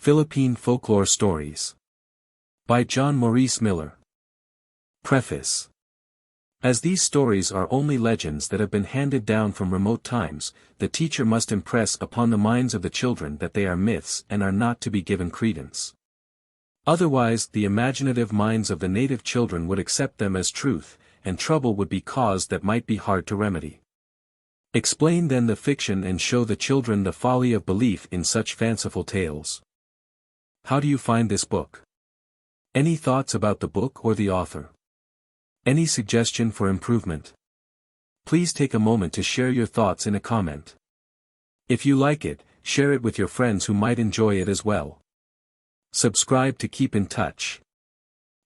Philippine Folklore Stories. By John Maurice Miller. Preface. As these stories are only legends that have been handed down from remote times, the teacher must impress upon the minds of the children that they are myths and are not to be given credence. Otherwise, the imaginative minds of the native children would accept them as truth, and trouble would be caused that might be hard to remedy. Explain then the fiction and show the children the folly of belief in such fanciful tales. How do you find this book? Any thoughts about the book or the author? Any suggestion for improvement? Please take a moment to share your thoughts in a comment. If you like it, share it with your friends who might enjoy it as well. Subscribe to keep in touch.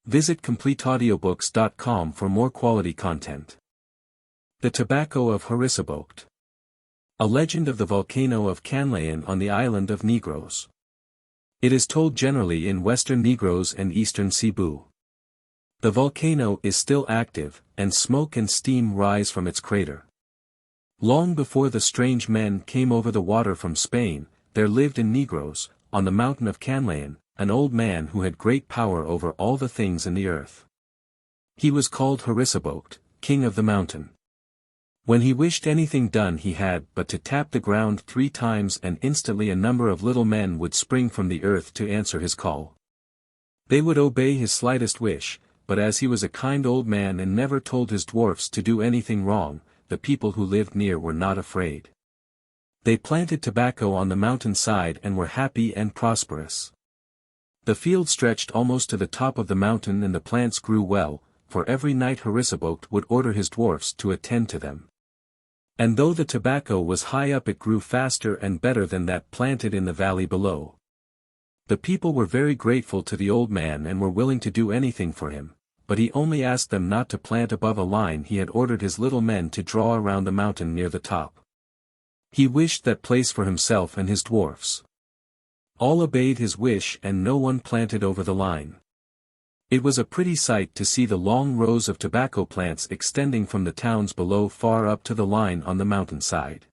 Visit CompleteAudiobooks.com for more quality content. The Tobacco of Harisaboqued. A legend of the volcano of Canlaon on the island of Negros. It is told generally in western Negros and eastern Cebu. The volcano is still active, and smoke and steam rise from its crater. Long before the strange men came over the water from Spain, there lived in Negros, on the mountain of Canlaon, an old man who had great power over all the things in the earth. He was called Harisaboqued, king of the mountain. When he wished anything done he had but to tap the ground 3 times and instantly a number of little men would spring from the earth to answer his call. They would obey his slightest wish, but as he was a kind old man and never told his dwarfs to do anything wrong, the people who lived near were not afraid. They planted tobacco on the mountain side and were happy and prosperous. The field stretched almost to the top of the mountain and the plants grew well, for every night Harisaboqued would order his dwarfs to attend to them. And though the tobacco was high up it grew faster and better than that planted in the valley below. The people were very grateful to the old man and were willing to do anything for him, but he only asked them not to plant above a line he had ordered his little men to draw around the mountain near the top. He wished that place for himself and his dwarfs. All obeyed his wish and no one planted over the line. It was a pretty sight to see the long rows of tobacco plants extending from the towns below far up to the line on the mountainside.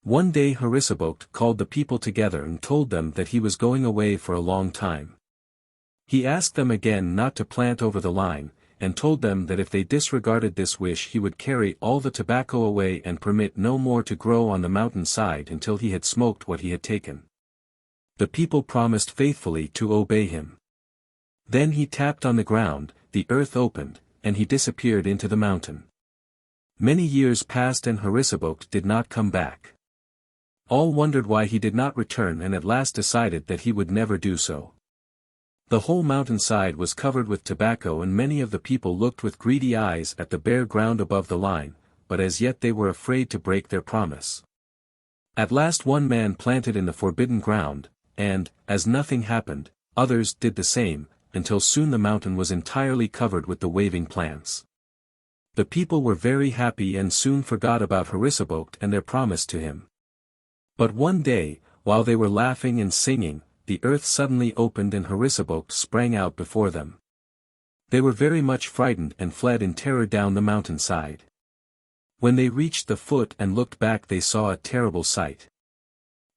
One day Harisaboqued called the people together and told them that he was going away for a long time. He asked them again not to plant over the line, and told them that if they disregarded this wish he would carry all the tobacco away and permit no more to grow on the mountainside until he had smoked what he had taken. The people promised faithfully to obey him. Then he tapped on the ground, the earth opened, and he disappeared into the mountain. Many years passed and Harisaboqued did not come back. All wondered why he did not return and at last decided that he would never do so. The whole mountainside was covered with tobacco and many of the people looked with greedy eyes at the bare ground above the line, but as yet they were afraid to break their promise. At last one man planted in the forbidden ground, and, as nothing happened, others did the same, until soon the mountain was entirely covered with the waving plants. The people were very happy and soon forgot about Harisaboqued and their promise to him. But one day, while they were laughing and singing, the earth suddenly opened and Harisaboqued sprang out before them. They were very much frightened and fled in terror down the mountainside. When they reached the foot and looked back they saw a terrible sight.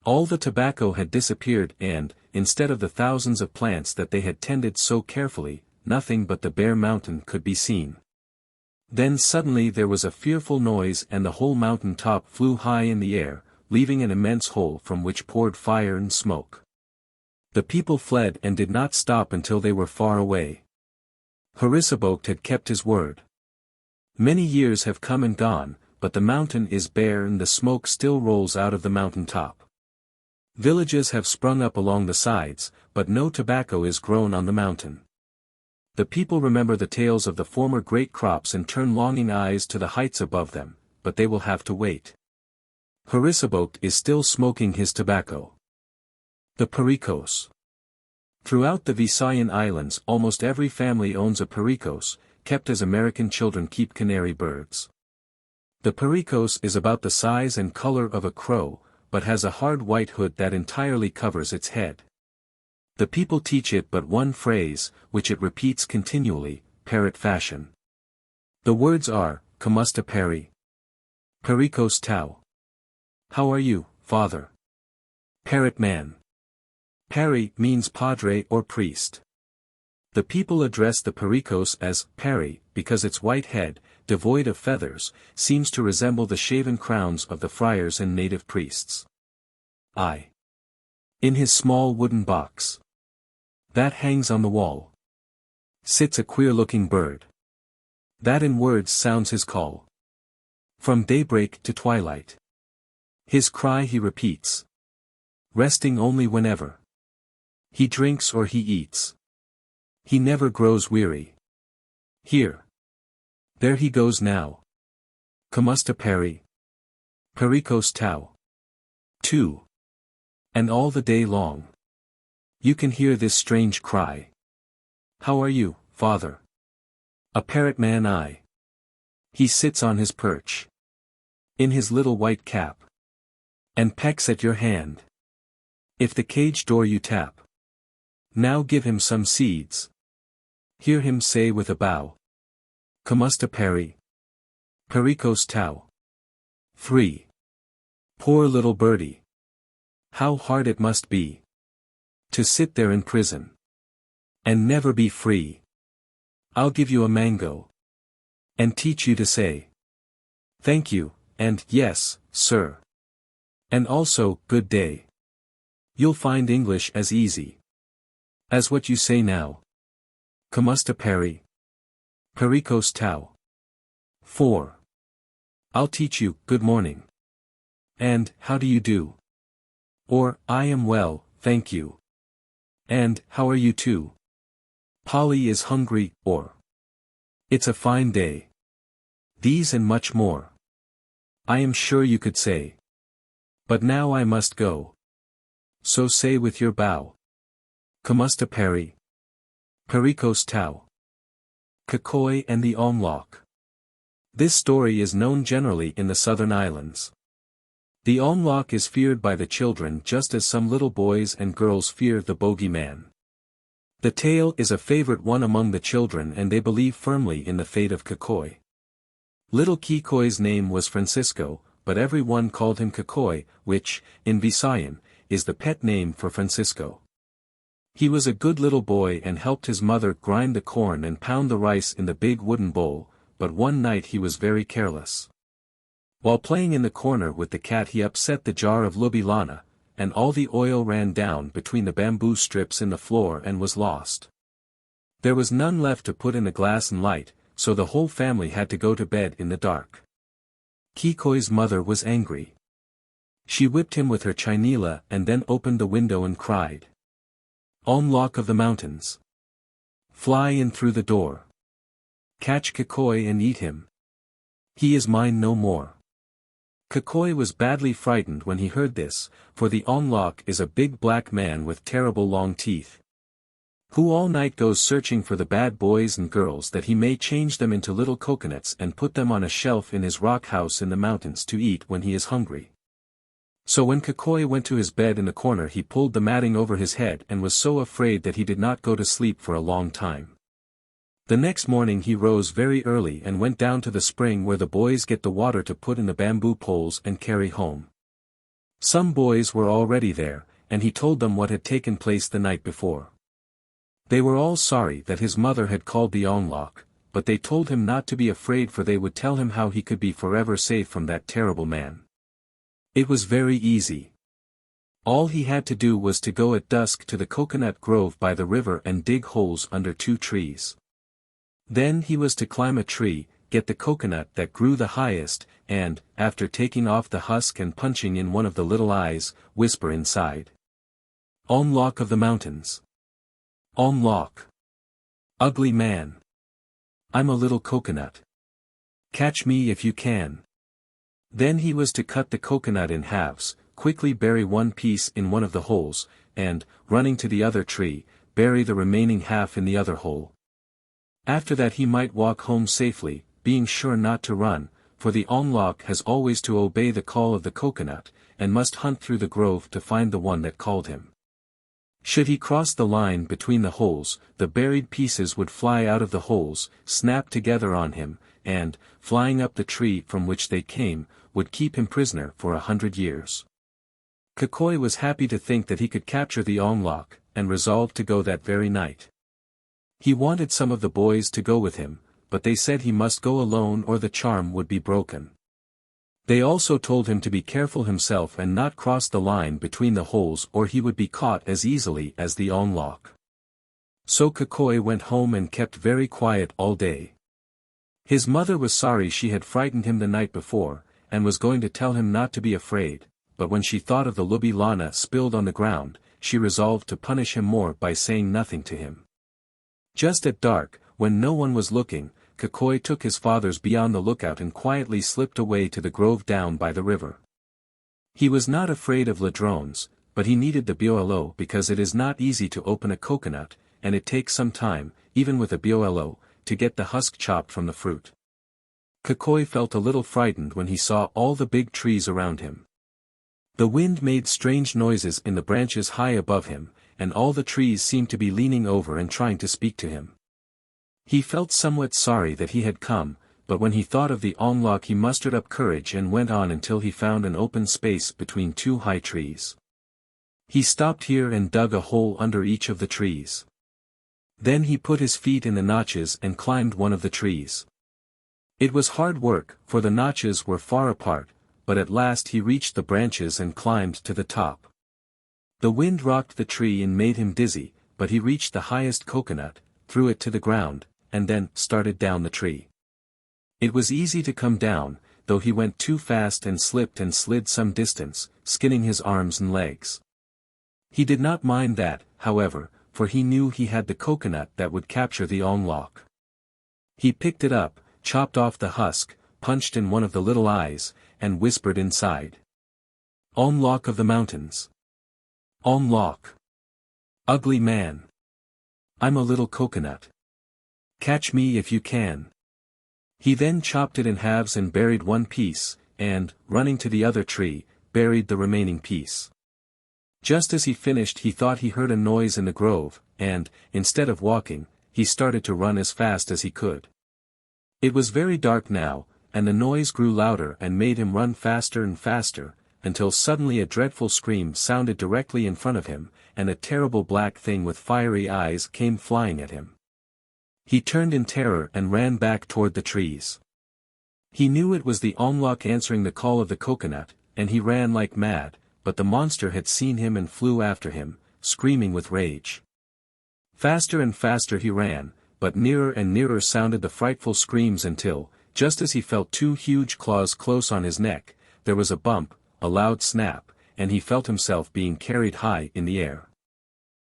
All the tobacco had disappeared and, instead of the thousands of plants that they had tended so carefully, nothing but the bare mountain could be seen. Then suddenly there was a fearful noise and the whole mountain top flew high in the air, leaving an immense hole from which poured fire and smoke. The people fled and did not stop until they were far away. Harisaboqued had kept his word. Many years have come and gone, but the mountain is bare and the smoke still rolls out of the mountain top. Villages have sprung up along the sides, but no tobacco is grown on the mountain. The people remember the tales of the former great crops and turn longing eyes to the heights above them, but they will have to wait. Harisaboqued is still smoking his tobacco. The Pericos. Throughout the Visayan Islands almost every family owns a Pericos, kept as American children keep canary birds. The Pericos is about the size and color of a crow, but has a hard white hood that entirely covers its head. The people teach it but one phrase, which it repeats continually, parrot fashion. The words are, Kamusta Peri? Pericos Tau. How are you, father? Parrot man. Pari means padre or priest. The people address the Pericos as Pari because its white head, devoid of feathers, seems to resemble the shaven crowns of the friars and native priests. In his small wooden box that hangs on the wall sits a queer-looking bird that in words sounds his call. From daybreak to twilight his cry he repeats, resting only whenever he drinks or he eats. He never grows weary. Here. There he goes now. Kamusta Pari. Pericos Tau. 2. And all the day long you can hear this strange cry. How are you, father? A parrot man I. He sits on his perch in his little white cap and pecks at your hand. If the cage door you tap, now give him some seeds. Hear him say with a bow, Kamusta Pari. Pericos Tau. 3. Poor little birdie. How hard it must be to sit there in prison and never be free. I'll give you a mango and teach you to say thank you, and yes, sir. And also, good day. You'll find English as easy as what you say now. Kamusta Pari. Pericos Tau. 4. I'll teach you, good morning. And, how do you do? Or, I am well, thank you. And, how are you too? Polly is hungry, or it's a fine day. These and much more I am sure you could say. But now I must go. So say with your bow. Kamusta Pari. Pericos Tau. Quicoy and the Ongloc. This story is known generally in the southern islands. The Ongloc is feared by the children just as some little boys and girls fear the bogeyman. The tale is a favorite one among the children and they believe firmly in the fate of Quicoy. Little Quicoy's name was Francisco, but everyone called him Quicoy, which, in Visayan, is the pet name for Francisco. He was a good little boy and helped his mother grind the corn and pound the rice in the big wooden bowl, but one night he was very careless. While playing in the corner with the cat he upset the jar of lubilana, and all the oil ran down between the bamboo strips in the floor and was lost. There was none left to put in a glass and light, so the whole family had to go to bed in the dark. Quicoy's mother was angry. She whipped him with her chinila and then opened the window and cried, Ongloc of the mountains! Fly in through the door. Catch Quicoy and eat him. He is mine no more. Quicoy was badly frightened when he heard this, for the Ongloc is a big black man with terrible long teeth, who all night goes searching for the bad boys and girls that he may change them into little coconuts and put them on a shelf in his rock house in the mountains to eat when he is hungry. So when Quicoy went to his bed in the corner he pulled the matting over his head and was so afraid that he did not go to sleep for a long time. The next morning he rose very early and went down to the spring where the boys get the water to put in the bamboo poles and carry home. Some boys were already there, and he told them what had taken place the night before. They were all sorry that his mother had called the Ongloc, but they told him not to be afraid for they would tell him how he could be forever safe from that terrible man. It was very easy. All he had to do was to go at dusk to the coconut grove by the river and dig holes under 2 trees. Then he was to climb a tree, get the coconut that grew the highest, and, after taking off the husk and punching in one of the little eyes, whisper inside, Ongloc of the mountains! Ongloc! Ugly man! I'm a little coconut. Catch me if you can. Then he was to cut the coconut in halves, quickly bury one piece in one of the holes, and, running to the other tree, bury the remaining half in the other hole. After that he might walk home safely, being sure not to run, for the Ongloc has always to obey the call of the coconut, and must hunt through the grove to find the one that called him. Should he cross the line between the holes, the buried pieces would fly out of the holes, snap together on him, and, flying up the tree from which they came, would keep him prisoner for 100 years. Quicoy was happy to think that he could capture the Ongloc, and resolved to go that very night. He wanted some of the boys to go with him, but they said he must go alone or the charm would be broken. They also told him to be careful himself and not cross the line between the holes or he would be caught as easily as the Ongloc. So Quicoy went home and kept very quiet all day. His mother was sorry she had frightened him the night before, and was going to tell him not to be afraid, but when she thought of the lubi lana spilled on the ground, she resolved to punish him more by saying nothing to him. Just at dark, when no one was looking, Quicoy took his fathers beyond the lookout and quietly slipped away to the grove down by the river. He was not afraid of ladrones, but he needed the biolo because it is not easy to open a coconut, and it takes some time, even with a biolo, to get the husk chopped from the fruit. Quicoy felt a little frightened when he saw all the big trees around him. The wind made strange noises in the branches high above him, and all the trees seemed to be leaning over and trying to speak to him. He felt somewhat sorry that he had come, but when he thought of the Ongloc he mustered up courage and went on until he found an open space between two high trees. He stopped here and dug a hole under each of the trees. Then he put his feet in the notches and climbed one of the trees. It was hard work, for the notches were far apart, but at last he reached the branches and climbed to the top. The wind rocked the tree and made him dizzy, but he reached the highest coconut, threw it to the ground, and then started down the tree. It was easy to come down, though he went too fast and slipped and slid some distance, skinning his arms and legs. He did not mind that, however, for he knew he had the coconut that would capture the Ongloc. He picked it up, chopped off the husk, punched in one of the little eyes, and whispered inside. Ongloc of the mountains. Ongloc. Ugly man. I'm a little coconut. Catch me if you can. He then chopped it in halves and buried one piece, and, running to the other tree, buried the remaining piece. Just as he finished he thought he heard a noise in the grove, and, instead of walking, he started to run as fast as he could. It was very dark now, and the noise grew louder and made him run faster and faster, until suddenly a dreadful scream sounded directly in front of him, and a terrible black thing with fiery eyes came flying at him. He turned in terror and ran back toward the trees. He knew it was the Ongloc answering the call of the coconut, and he ran like mad, but the monster had seen him and flew after him, screaming with rage. Faster and faster he ran, but nearer and nearer sounded the frightful screams until, just as he felt two huge claws close on his neck, there was a bump, a loud snap, and he felt himself being carried high in the air.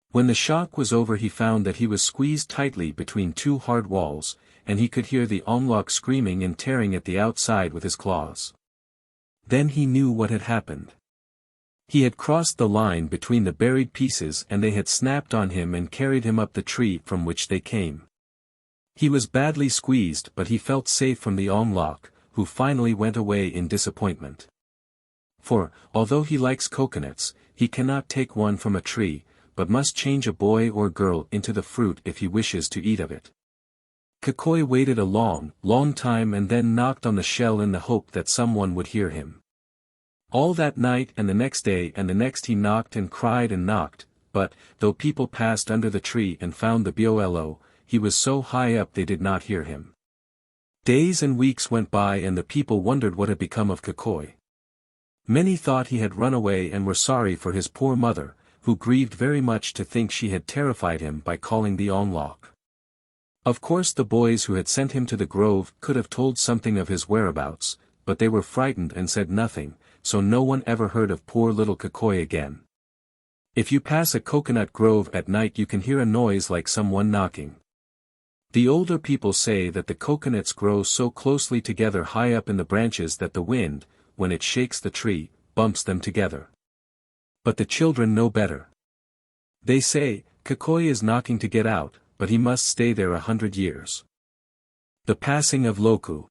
When the shock was over he found that he was squeezed tightly between two hard walls, and he could hear the Ongloc screaming and tearing at the outside with his claws. Then he knew what had happened. He had crossed the line between the buried pieces and they had snapped on him and carried him up the tree from which they came. He was badly squeezed but he felt safe from the Ongloc, who finally went away in disappointment. For, although he likes coconuts, he cannot take one from a tree, but must change a boy or girl into the fruit if he wishes to eat of it. Quicoy waited a long, long time and then knocked on the shell in the hope that someone would hear him. All that night and the next day and the next he knocked and cried and knocked, but, though people passed under the tree and found the biolo, he was so high up they did not hear him. Days and weeks went by and the people wondered what had become of Quicoy. Many thought he had run away and were sorry for his poor mother, who grieved very much to think she had terrified him by calling the Ongloc. Of course the boys who had sent him to the grove could have told something of his whereabouts, but they were frightened and said nothing, so no one ever heard of poor little Quicoy again. If you pass a coconut grove at night you can hear a noise like someone knocking. The older people say that the coconuts grow so closely together high up in the branches that the wind, when it shakes the tree, bumps them together. But the children know better. They say, Quicoy is knocking to get out, but he must stay there 100 years. The Passing of Loku.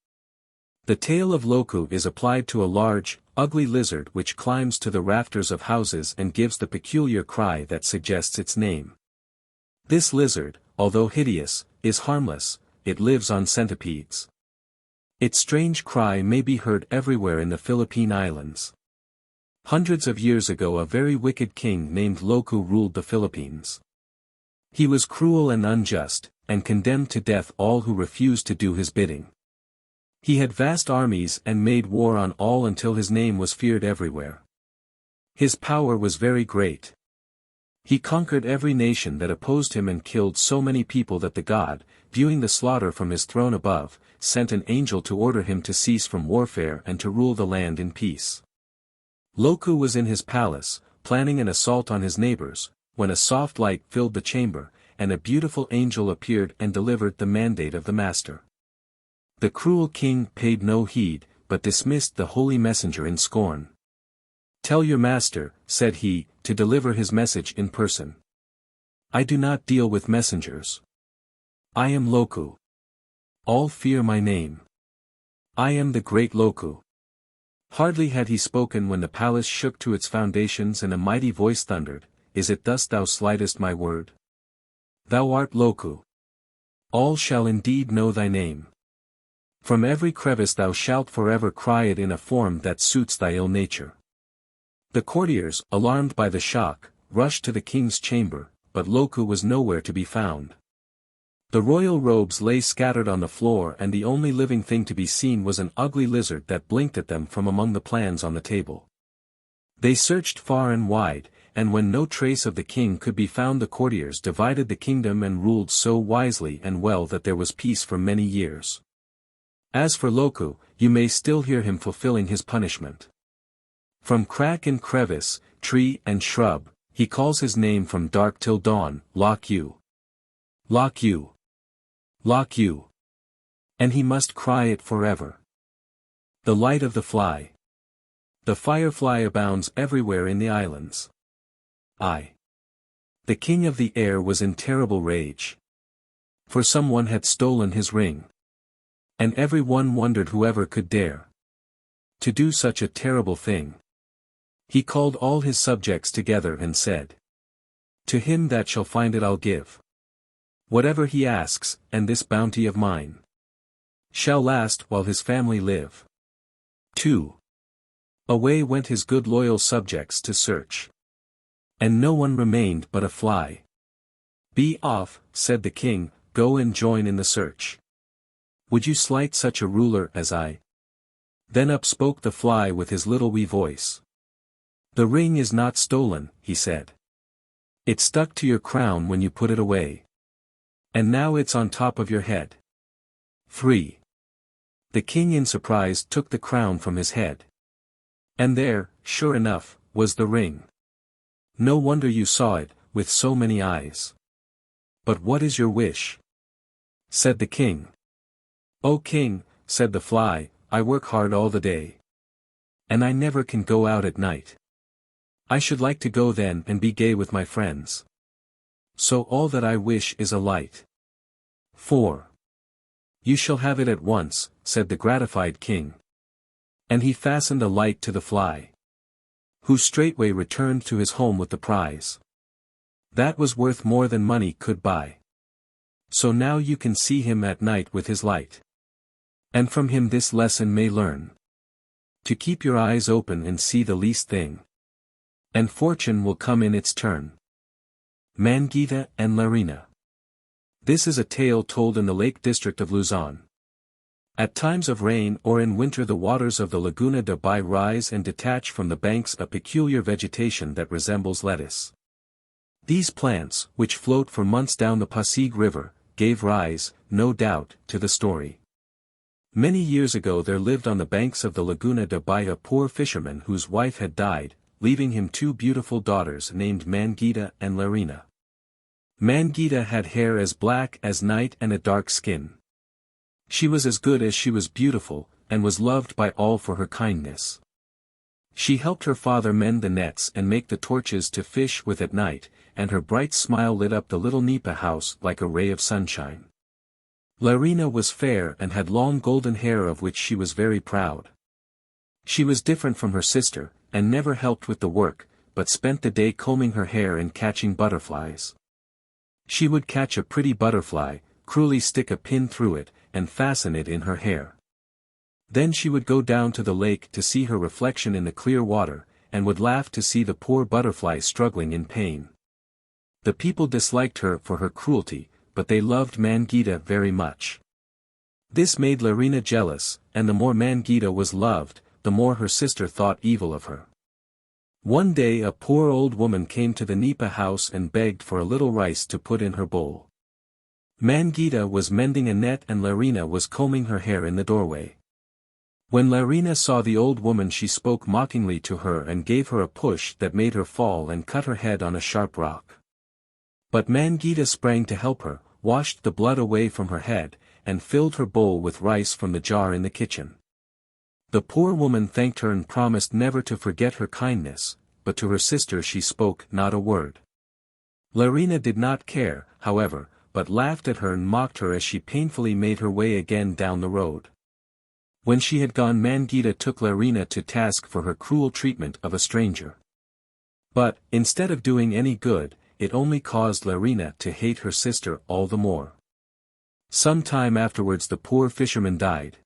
The tale of Loku is applied to a large, ugly lizard which climbs to the rafters of houses and gives the peculiar cry that suggests its name. This lizard, although hideous, is harmless, it lives on centipedes. Its strange cry may be heard everywhere in the Philippine Islands. Hundreds of years ago a very wicked king named Loku ruled the Philippines. He was cruel and unjust, and condemned to death all who refused to do his bidding. He had vast armies and made war on all until his name was feared everywhere. His power was very great. He conquered every nation that opposed him and killed so many people that the god, viewing the slaughter from his throne above, sent an angel to order him to cease from warfare and to rule the land in peace. Loku was in his palace, planning an assault on his neighbors, when a soft light filled the chamber, and a beautiful angel appeared and delivered the mandate of the master. The cruel king paid no heed, but dismissed the holy messenger in scorn. "Tell your master," said he, "to deliver his message in person. I do not deal with messengers. I am Loku. All fear my name. I am the great Loku." Hardly had he spoken when the palace shook to its foundations and a mighty voice thundered, "Is it thus thou slightest my word? Thou art Loku. All shall indeed know thy name. From every crevice thou shalt forever cry it in a form that suits thy ill nature." The courtiers, alarmed by the shock, rushed to the king's chamber, but Loku was nowhere to be found. The royal robes lay scattered on the floor and the only living thing to be seen was an ugly lizard that blinked at them from among the plans on the table. They searched far and wide, and when no trace of the king could be found the courtiers divided the kingdom and ruled so wisely and well that there was peace for many years. As for Loku, you may still hear him fulfilling his punishment. From crack and crevice, tree and shrub, he calls his name from dark till dawn, "Lock you! Lock you! Lock you!" And he must cry it forever. The light of the fly. The firefly abounds everywhere in the islands. The king of the air was in terrible rage. For someone had stolen his ring. And every one wondered whoever could dare to do such a terrible thing. He called all his subjects together and said, "To him that shall find it I'll give whatever he asks, and this bounty of mine shall last while his family live." 2. Away went his good loyal subjects to search. And no one remained but a fly. "Be off," said the king, "go and join in the search. Would you slight such a ruler as I?" Then up spoke the fly with his little wee voice. "The ring is not stolen," he said. "It stuck to your crown when you put it away. And now it's on top of your head." 3. The king in surprise took the crown from his head. And there, sure enough, was the ring. "No wonder you saw it, with so many eyes. But what is your wish?" said the king. "O king," said the fly, "I work hard all the day. And I never can go out at night. I should like to go then and be gay with my friends. So all that I wish is a light." 4. "You shall have it at once," said the gratified king. And he fastened a light to the fly, who straightway returned to his home with the prize. That was worth more than money could buy. So now you can see him at night with his light. And from him this lesson may learn. To keep your eyes open and see the least thing. And fortune will come in its turn. Mangita and Larina. This is a tale told in the Lake District of Luzon. At times of rain or in winter the waters of the Laguna de Bay rise and detach from the banks a peculiar vegetation that resembles lettuce. These plants, which float for months down the Pasig River, gave rise, no doubt, to the story. Many years ago there lived on the banks of the Laguna de Bay a poor fisherman whose wife had died, leaving him two beautiful daughters named Mangita and Larina. Mangita had hair as black as night and a dark skin. She was as good as she was beautiful, and was loved by all for her kindness. She helped her father mend the nets and make the torches to fish with at night, and her bright smile lit up the little nipa house like a ray of sunshine. Larina was fair and had long golden hair of which she was very proud. She was different from her sister, and never helped with the work, but spent the day combing her hair and catching butterflies. She would catch a pretty butterfly, cruelly stick a pin through it, and fasten it in her hair. Then she would go down to the lake to see her reflection in the clear water, and would laugh to see the poor butterfly struggling in pain. The people disliked her for her cruelty, but they loved Mangita very much. This made Larina jealous, and the more Mangita was loved, the more her sister thought evil of her. One day a poor old woman came to the Nipa house and begged for a little rice to put in her bowl. Mangita was mending a net and Larina was combing her hair in the doorway. When Larina saw the old woman, she spoke mockingly to her and gave her a push that made her fall and cut her head on a sharp rock. But Mangita sprang to help her, washed the blood away from her head, and filled her bowl with rice from the jar in the kitchen. The poor woman thanked her and promised never to forget her kindness, but to her sister she spoke not a word. Larina did not care, however, but laughed at her and mocked her as she painfully made her way again down the road. When she had gone, Mangita took Larina to task for her cruel treatment of a stranger. But, instead of doing any good, it only caused Larina to hate her sister all the more. Some time afterwards the poor fisherman died.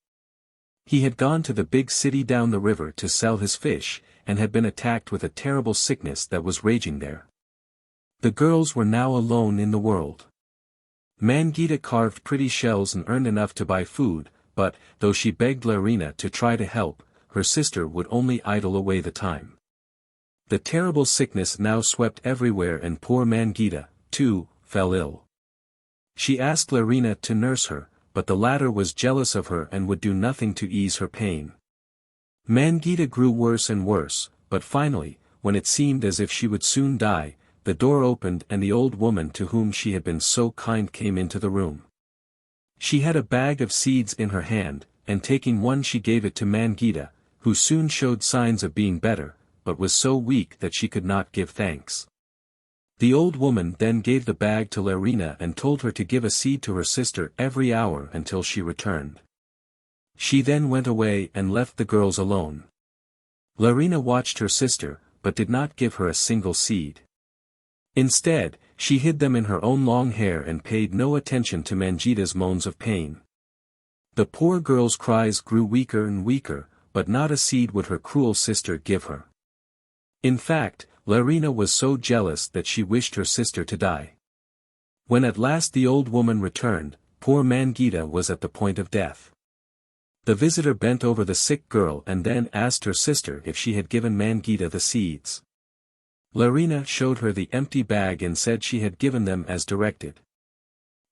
He had gone to the big city down the river to sell his fish, and had been attacked with a terrible sickness that was raging there. The girls were now alone in the world. Mangita carved pretty shells and earned enough to buy food, but, though she begged Larina to try to help, her sister would only idle away the time. The terrible sickness now swept everywhere and poor Mangita, too, fell ill. She asked Larina to nurse her, but the latter was jealous of her and would do nothing to ease her pain. Mangita grew worse and worse, but finally, when it seemed as if she would soon die, the door opened and the old woman to whom she had been so kind came into the room. She had a bag of seeds in her hand, and taking one she gave it to Mangita, who soon showed signs of being better, but was so weak that she could not give thanks. The old woman then gave the bag to Larina and told her to give a seed to her sister every hour until she returned. She then went away and left the girls alone. Larina watched her sister, but did not give her a single seed. Instead, she hid them in her own long hair and paid no attention to Mangita's moans of pain. The poor girl's cries grew weaker and weaker, but not a seed would her cruel sister give her. In fact, Larina was so jealous that she wished her sister to die. When at last the old woman returned, poor Mangita was at the point of death. The visitor bent over the sick girl and then asked her sister if she had given Mangita the seeds. Larina showed her the empty bag and said she had given them as directed.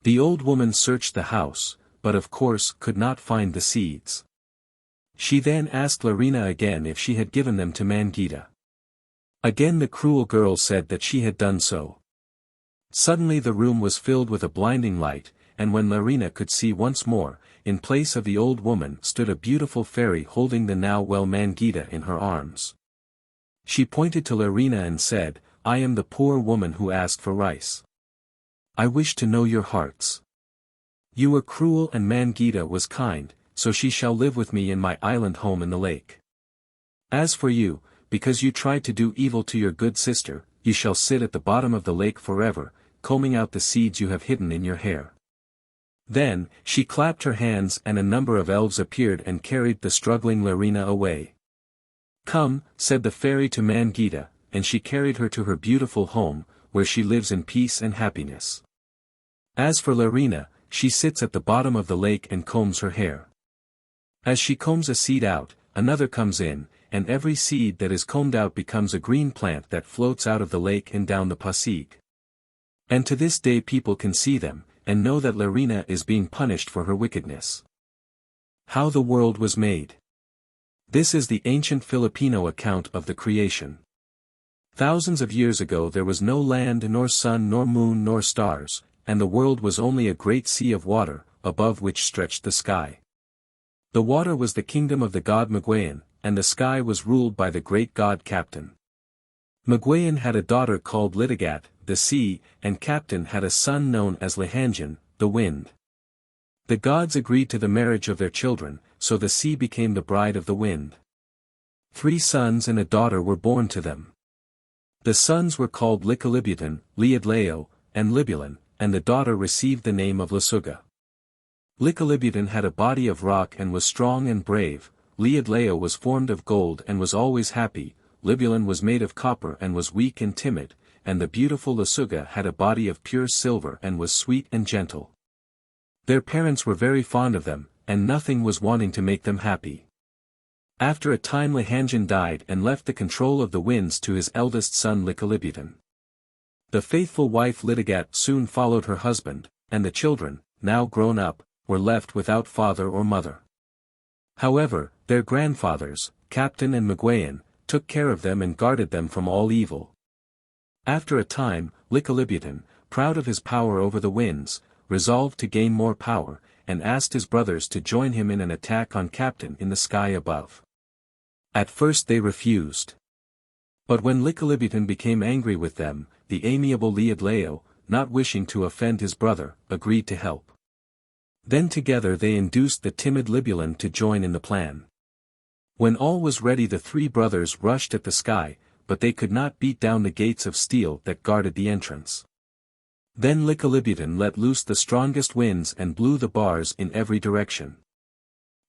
The old woman searched the house, but of course could not find the seeds. She then asked Larina again if she had given them to Mangita. Again the cruel girl said that she had done so. Suddenly the room was filled with a blinding light, and when Larina could see once more, in place of the old woman stood a beautiful fairy holding the now well Mangita in her arms. She pointed to Larina and said, "I am the poor woman who asked for rice. I wish to know your hearts. You were cruel and Mangita was kind, so she shall live with me in my island home in the lake. As for you, because you tried to do evil to your good sister, you shall sit at the bottom of the lake forever, combing out the seeds you have hidden in your hair." Then, she clapped her hands and a number of elves appeared and carried the struggling Larina away. "Come," said the fairy to Mangita, and she carried her to her beautiful home, where she lives in peace and happiness. As for Larina, she sits at the bottom of the lake and combs her hair. As she combs a seed out, another comes in, and every seed that is combed out becomes a green plant that floats out of the lake and down the Pasig. And to this day people can see them, and know that Larina is being punished for her wickedness. How the world was made. This is the ancient Filipino account of the creation. Thousands of years ago there was no land nor sun nor moon nor stars, and the world was only a great sea of water, above which stretched the sky. The water was the kingdom of the god Maguayan, and the sky was ruled by the great god Captain. Maguayan had a daughter called Litigat, the sea, and Captain had a son known as Lihanjan, the wind. The gods agreed to the marriage of their children, so the sea became the bride of the wind. 3 sons and a daughter were born to them. The sons were called Licalibutan, Liadleo, and Libulan, and the daughter received the name of Lasuga. Licalibutan had a body of rock and was strong and brave, Liadleo was formed of gold and was always happy, Libulan was made of copper and was weak and timid, and the beautiful Lasuga had a body of pure silver and was sweet and gentle. Their parents were very fond of them, and nothing was wanting to make them happy. After a time Lihanjan died and left the control of the winds to his eldest son Licalibutan. The faithful wife Litigat soon followed her husband, and the children, now grown up, were left without father or mother. However, their grandfathers, Captain and Maguayan, took care of them and guarded them from all evil. After a time, Licalibutan, proud of his power over the winds, resolved to gain more power, and asked his brothers to join him in an attack on Captain in the sky above. At first they refused. But when Licalibutan became angry with them, the amiable Liadlao, not wishing to offend his brother, agreed to help. Then together they induced the timid Libulan to join in the plan. When all was ready the three brothers rushed at the sky, but they could not beat down the gates of steel that guarded the entrance. Then Licalibutan let loose the strongest winds and blew the bars in every direction.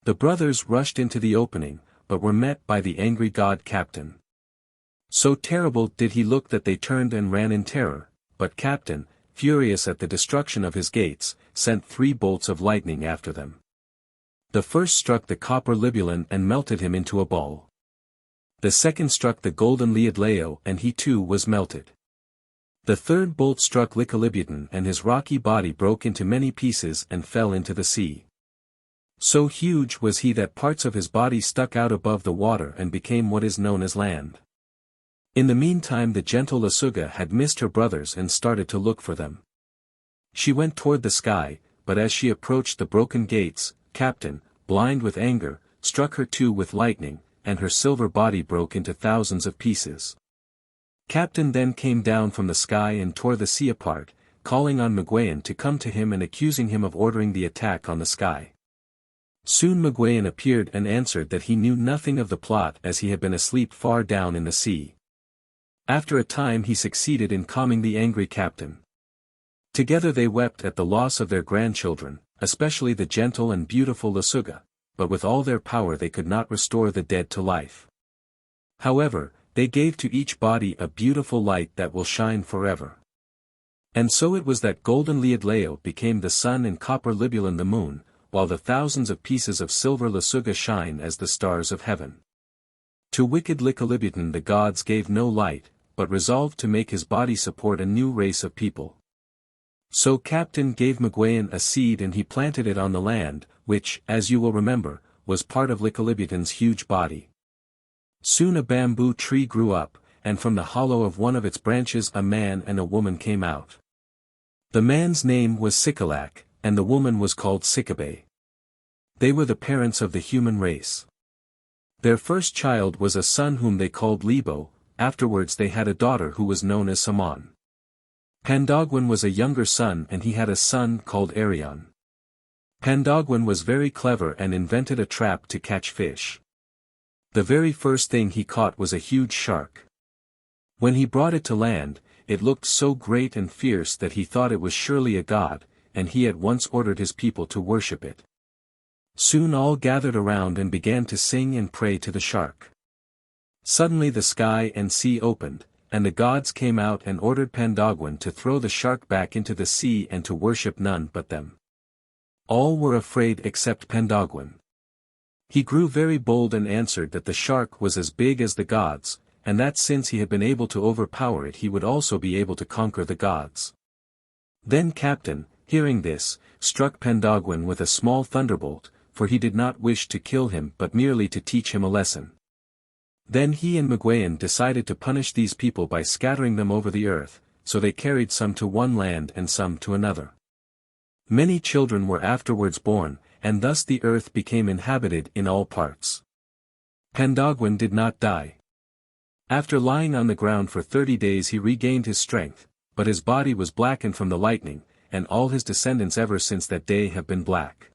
The brothers rushed into the opening, but were met by the angry god Captain. So terrible did he look that they turned and ran in terror, but Captain, furious at the destruction of his gates, sent 3 bolts of lightning after them. The first struck the copper Libulan and melted him into a ball. The second struck the golden Liadlao and he too was melted. The third bolt struck Licalibutan and his rocky body broke into many pieces and fell into the sea. So huge was he that parts of his body stuck out above the water and became what is known as land. In the meantime the gentle Lasuga had missed her brothers and started to look for them. She went toward the sky, but as she approached the broken gates, Captain, blind with anger, struck her too with lightning, and her silver body broke into thousands of pieces. Captain then came down from the sky and tore the sea apart, calling on Maguayan to come to him and accusing him of ordering the attack on the sky. Soon Maguayan appeared and answered that he knew nothing of the plot as he had been asleep far down in the sea. After a time he succeeded in calming the angry captain. Together they wept at the loss of their grandchildren, especially the gentle and beautiful Lasuga, but with all their power they could not restore the dead to life. However, they gave to each body a beautiful light that will shine forever. And so it was that golden Liadlao became the sun and copper Libulan the moon, while the thousands of pieces of silver Lasuga shine as the stars of heaven. To wicked Licalibutan the gods gave no light, but resolved to make his body support a new race of people. So Captain gave Maguayan a seed and he planted it on the land, which, as you will remember, was part of Licalibutan's huge body. Soon a bamboo tree grew up, and from the hollow of one of its branches a man and a woman came out. The man's name was Sikalac, and the woman was called Sikabe. They were the parents of the human race. Their first child was a son whom they called Libo, afterwards they had a daughter who was known as Saman. Pandogwan was a younger son and he had a son called Arion. Pandogwan was very clever and invented a trap to catch fish. The very first thing he caught was a huge shark. When he brought it to land, it looked so great and fierce that he thought it was surely a god, and he at once ordered his people to worship it. Soon all gathered around and began to sing and pray to the shark. Suddenly the sky and sea opened, and the gods came out and ordered Pandogwan to throw the shark back into the sea and to worship none but them. All were afraid except Pandogwan. He grew very bold and answered that the shark was as big as the gods, and that since he had been able to overpower it he would also be able to conquer the gods. Then Captain, hearing this, struck Pandogwan with a small thunderbolt, for he did not wish to kill him but merely to teach him a lesson. Then he and Maguayan decided to punish these people by scattering them over the earth, so they carried some to one land and some to another. Many children were afterwards born, and thus the earth became inhabited in all parts. Pandogwan did not die. After lying on the ground for 30 days he regained his strength, but his body was blackened from the lightning, and all his descendants ever since that day have been black.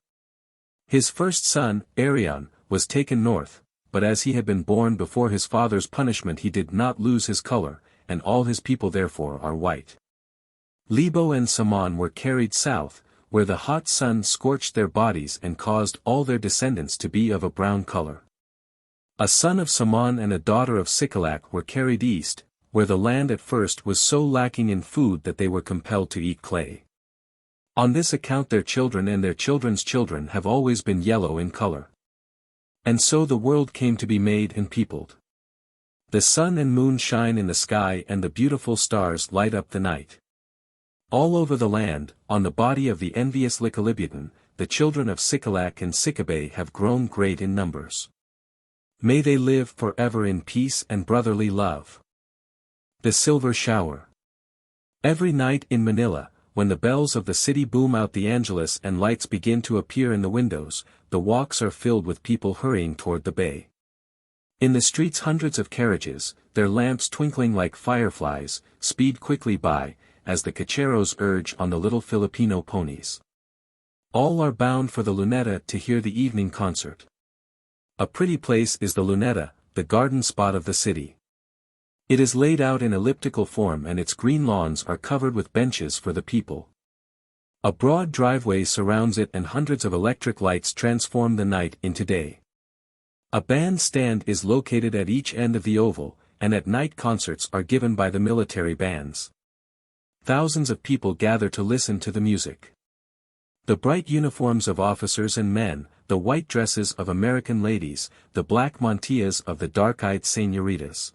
His first son, Arion, was taken north, but as he had been born before his father's punishment he did not lose his color, and all his people therefore are white. Libo and Saman were carried south, where the hot sun scorched their bodies and caused all their descendants to be of a brown color. A son of Saman and a daughter of Sikalac were carried east, where the land at first was so lacking in food that they were compelled to eat clay. On this account their children and their children's children have always been yellow in color. And so the world came to be made and peopled. The sun and moon shine in the sky and the beautiful stars light up the night. All over the land, on the body of the envious Licalibutan, the children of Sikalac and Sikabe have grown great in numbers. May they live forever in peace and brotherly love. The Silver Shower. Every night in Manila, when the bells of the city boom out the Angelus and lights begin to appear in the windows, the walks are filled with people hurrying toward the bay. In the streets hundreds of carriages, their lamps twinkling like fireflies, speed quickly by, as the cacheros urge on the little Filipino ponies. All are bound for the Luneta to hear the evening concert. A pretty place is the Luneta, the garden spot of the city. It is laid out in elliptical form and its green lawns are covered with benches for the people. A broad driveway surrounds it and hundreds of electric lights transform the night into day. A band stand is located at each end of the oval, and at night concerts are given by the military bands. Thousands of people gather to listen to the music. The bright uniforms of officers and men, the white dresses of American ladies, the black mantillas of the dark-eyed señoritas,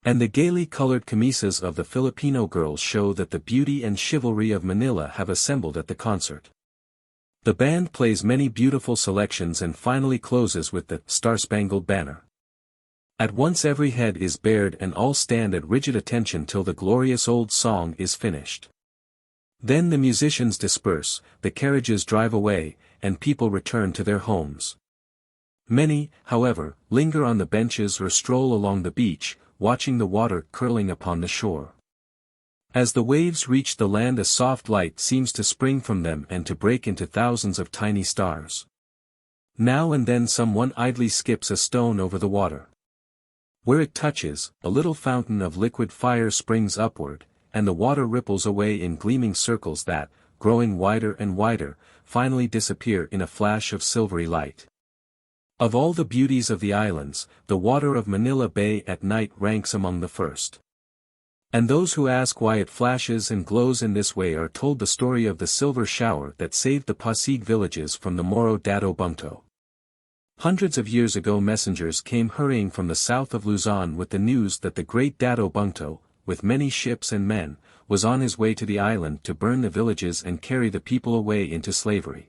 and the gaily colored camisas of the Filipino girls show that the beauty and chivalry of Manila have assembled at the concert. The band plays many beautiful selections and finally closes with the Star-Spangled Banner. At once every head is bared and all stand at rigid attention till the glorious old song is finished. Then the musicians disperse, the carriages drive away, and people return to their homes. Many, however, linger on the benches or stroll along the beach, watching the water curling upon the shore. As the waves reach the land a soft light seems to spring from them and to break into thousands of tiny stars. Now and then someone idly skips a stone over the water. Where it touches, a little fountain of liquid fire springs upward, and the water ripples away in gleaming circles that, growing wider and wider, finally disappear in a flash of silvery light. Of all the beauties of the islands, the water of Manila Bay at night ranks among the first. And those who ask why it flashes and glows in this way are told the story of the silver shower that saved the Pasig villages from the Moro Dado Bungto. Hundreds of years ago messengers came hurrying from the south of Luzon with the news that the great Dado Bungto, with many ships and men, was on his way to the island to burn the villages and carry the people away into slavery.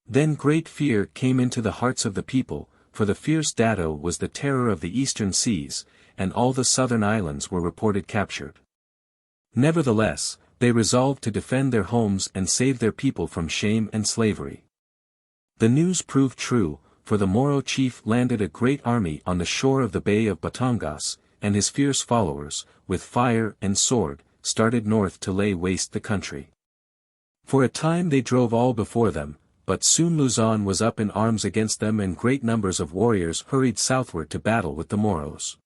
Then great fear came into the hearts of the people, for the fierce Dado was the terror of the eastern seas, and all the southern islands were reported captured. Nevertheless, they resolved to defend their homes and save their people from shame and slavery. The news proved true, for the Moro chief landed a great army on the shore of the Bay of Batangas, and his fierce followers, with fire and sword, started north to lay waste the country. For a time they drove all before them, but soon Luzon was up in arms against them and great numbers of warriors hurried southward to battle with the Moros.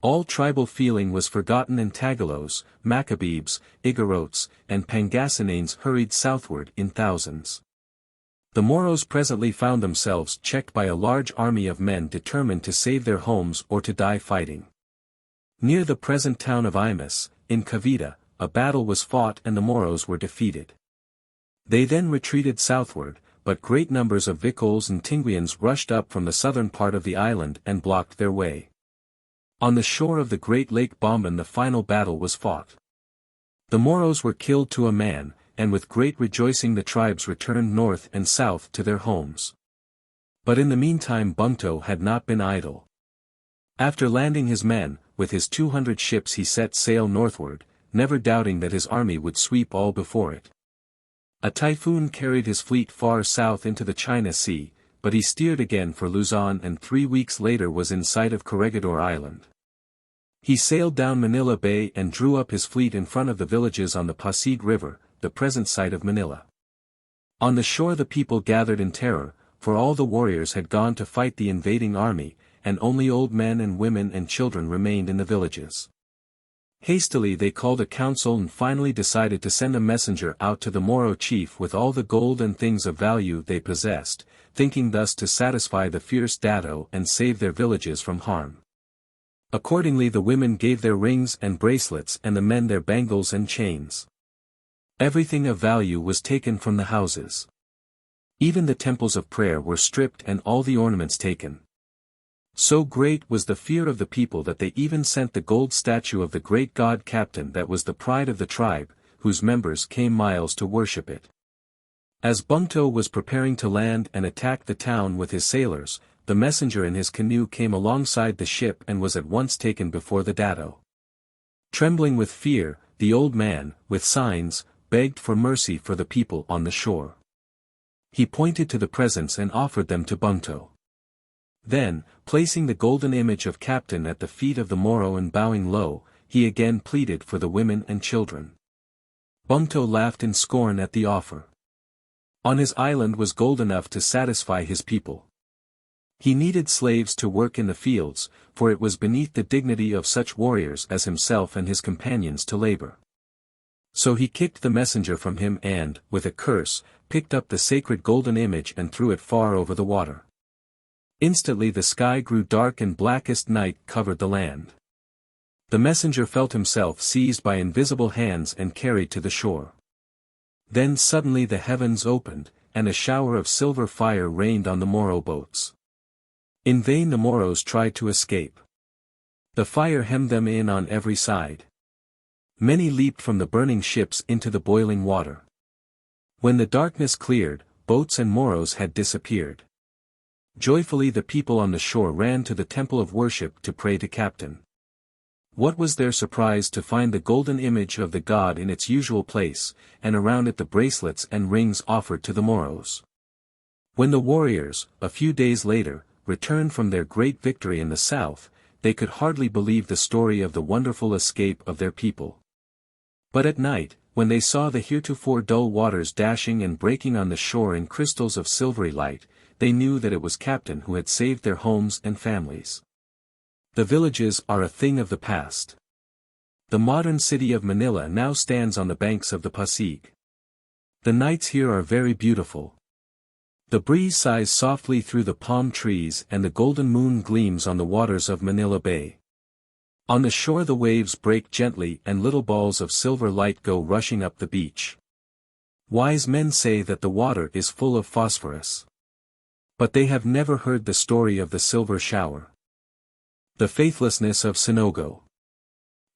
All tribal feeling was forgotten and Tagalos, Macabebes, Igorotes, and Pangasinenes hurried southward in thousands. The Moros presently found themselves checked by a large army of men determined to save their homes or to die fighting. Near the present town of Imus, in Cavite, a battle was fought and the Moros were defeated. They then retreated southward, but great numbers of Vicols and Tinguians rushed up from the southern part of the island and blocked their way. On the shore of the great Lake Bomban the final battle was fought. The Moros were killed to a man, and with great rejoicing the tribes returned north and south to their homes. But in the meantime Bungto had not been idle. After landing his men, with his 200 ships he set sail northward, never doubting that his army would sweep all before it. A typhoon carried his fleet far south into the China Sea, but he steered again for Luzon and 3 weeks later was in sight of Corregidor Island. He sailed down Manila Bay and drew up his fleet in front of the villages on the Pasig River, the present site of Manila. On the shore the people gathered in terror, for all the warriors had gone to fight the invading army, and only old men and women and children remained in the villages. Hastily they called a council and finally decided to send a messenger out to the Moro chief with all the gold and things of value they possessed, thinking thus to satisfy the fierce Dato and save their villages from harm. Accordingly the women gave their rings and bracelets and the men their bangles and chains. Everything of value was taken from the houses. Even the temples of prayer were stripped and all the ornaments taken. So great was the fear of the people that they even sent the gold statue of the great god Captain that was the pride of the tribe, whose members came miles to worship it. As Bungto was preparing to land and attack the town with his sailors, the messenger in his canoe came alongside the ship and was at once taken before the Dato. Trembling with fear, the old man, with signs, begged for mercy for the people on the shore. He pointed to the presents and offered them to Bungto. Then, placing the golden image of Captain at the feet of the Moro and bowing low, he again pleaded for the women and children. Bungto laughed in scorn at the offer. On his island was gold enough to satisfy his people. He needed slaves to work in the fields, for it was beneath the dignity of such warriors as himself and his companions to labor. So he kicked the messenger from him and, with a curse, picked up the sacred golden image and threw it far over the water. Instantly the sky grew dark and blackest night covered the land. The messenger felt himself seized by invisible hands and carried to the shore. Then suddenly the heavens opened, and a shower of silver fire rained on the Moro boats. In vain the Moros tried to escape. The fire hemmed them in on every side. Many leaped from the burning ships into the boiling water. When the darkness cleared, boats and Moros had disappeared. Joyfully the people on the shore ran to the temple of worship to pray to Captain. What was their surprise to find the golden image of the god in its usual place, and around it the bracelets and rings offered to the Moros. When the warriors, a few days later, returned from their great victory in the south, they could hardly believe the story of the wonderful escape of their people. But at night, when they saw the heretofore dull waters dashing and breaking on the shore in crystals of silvery light, they knew that it was Captain who had saved their homes and families. The villages are a thing of the past. The modern city of Manila now stands on the banks of the Pasig. The nights here are very beautiful. The breeze sighs softly through the palm trees and the golden moon gleams on the waters of Manila Bay. On the shore the waves break gently and little balls of silver light go rushing up the beach. Wise men say that the water is full of phosphorus. But they have never heard the story of the silver shower. The Faithlessness of Sinogo.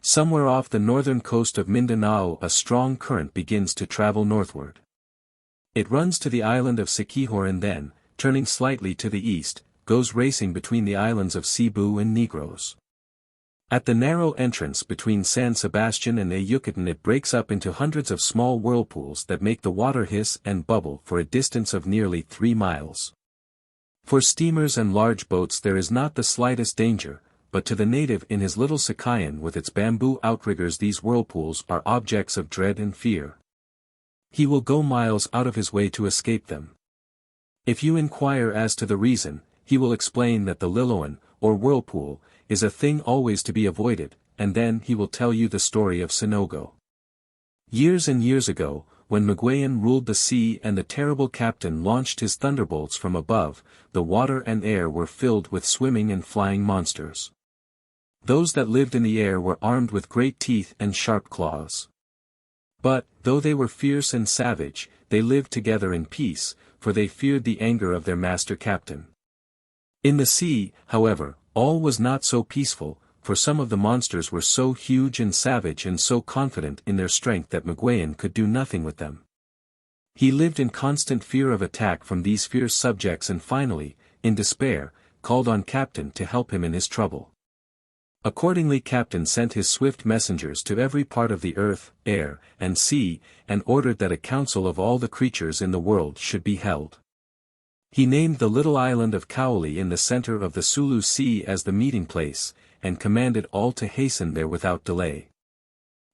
Somewhere off the northern coast of Mindanao a strong current begins to travel northward. It runs to the island of Siquijor and then, turning slightly to the east, goes racing between the islands of Cebu and Negros. At the narrow entrance between San Sebastian and the Yucatan it breaks up into hundreds of small whirlpools that make the water hiss and bubble for a distance of nearly 3 miles. For steamers and large boats there is not the slightest danger, but to the native in his little Sakayan with its bamboo outriggers these whirlpools are objects of dread and fear. He will go miles out of his way to escape them. If you inquire as to the reason, he will explain that the Liloan, or whirlpool, is a thing always to be avoided, and then he will tell you the story of Sinogo. Years and years ago, when Maguayan ruled the sea and the terrible Captain launched his thunderbolts from above, the water and air were filled with swimming and flying monsters. Those that lived in the air were armed with great teeth and sharp claws. But, though they were fierce and savage, they lived together in peace, for they feared the anger of their master Captain. In the sea, however, all was not so peaceful, for some of the monsters were so huge and savage and so confident in their strength that Maguayan could do nothing with them. He lived in constant fear of attack from these fierce subjects and finally, in despair, called on Captain to help him in his trouble. Accordingly Captain sent his swift messengers to every part of the earth, air, and sea, and ordered that a council of all the creatures in the world should be held. He named the little island of Kaoli in the center of the Sulu Sea as the meeting place, and commanded all to hasten there without delay.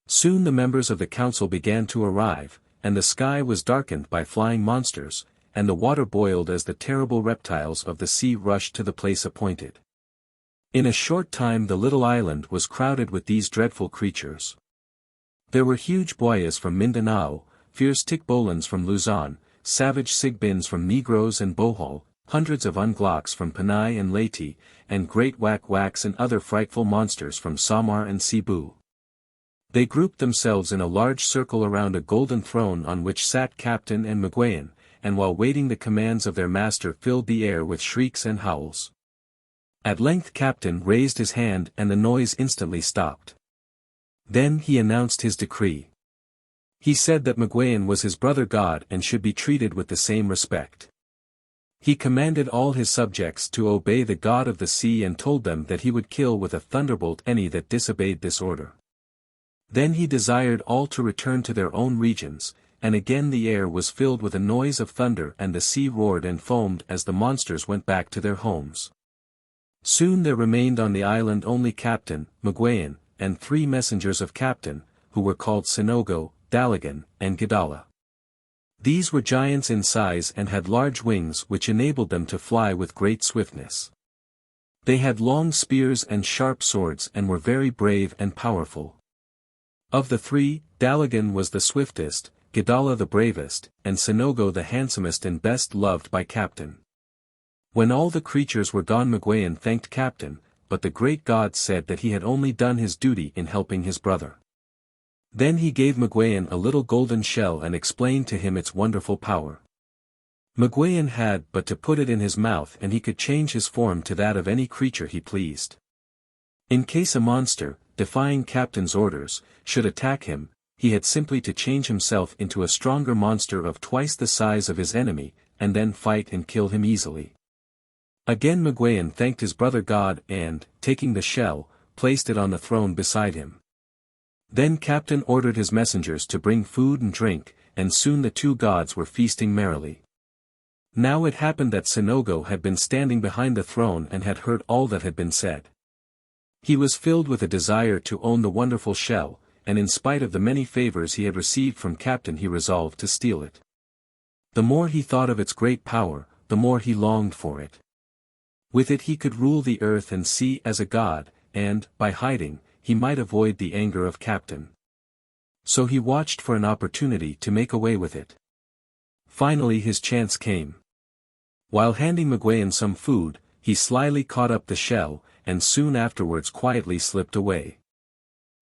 Soon the members of the council began to arrive, and the sky was darkened by flying monsters, and the water boiled as the terrible reptiles of the sea rushed to the place appointed. In a short time the little island was crowded with these dreadful creatures. There were huge buayas from Mindanao, fierce tikbolans from Luzon, savage sigbins from Negros and Bohol, hundreds of onglocs from Panay and Leyte, and great wak-waks and other frightful monsters from Samar and Cebu. They grouped themselves in a large circle around a golden throne on which sat Captain and Miguel, and while waiting the commands of their master filled the air with shrieks and howls. At length Captain raised his hand and the noise instantly stopped. Then he announced his decree. He said that Miguel was his brother god and should be treated with the same respect. He commanded all his subjects to obey the god of the sea and told them that he would kill with a thunderbolt any that disobeyed this order. Then he desired all to return to their own regions, and again the air was filled with a noise of thunder and the sea roared and foamed as the monsters went back to their homes. Soon there remained on the island only Captain, Miguel, and 3 messengers of Captain, who were called Sinogo, Dalagan, and Gadala. These were giants in size and had large wings which enabled them to fly with great swiftness. They had long spears and sharp swords and were very brave and powerful. Of the 3, Dalagan was the swiftest, Gadala the bravest, and Sinogo the handsomest and best loved by Captain. When all the creatures were gone Miguel thanked Captain, but the great god said that he had only done his duty in helping his brother. Then he gave Miguel a little golden shell and explained to him its wonderful power. Miguel had but to put it in his mouth and he could change his form to that of any creature he pleased. In case a monster, defying Captain's orders, should attack him, he had simply to change himself into a stronger monster of twice the size of his enemy, and then fight and kill him easily. Again Miguel thanked his brother god and, taking the shell, placed it on the throne beside him. Then Captain ordered his messengers to bring food and drink, and soon the 2 gods were feasting merrily. Now it happened that Sinogo had been standing behind the throne and had heard all that had been said. He was filled with a desire to own the wonderful shell, and in spite of the many favors he had received from Captain he resolved to steal it. The more he thought of its great power, the more he longed for it. With it he could rule the earth and sea as a god, and, by hiding, he might avoid the anger of Captain. So he watched for an opportunity to make away with it. Finally his chance came. While handing Miguel some food, he slyly caught up the shell, and soon afterwards quietly slipped away.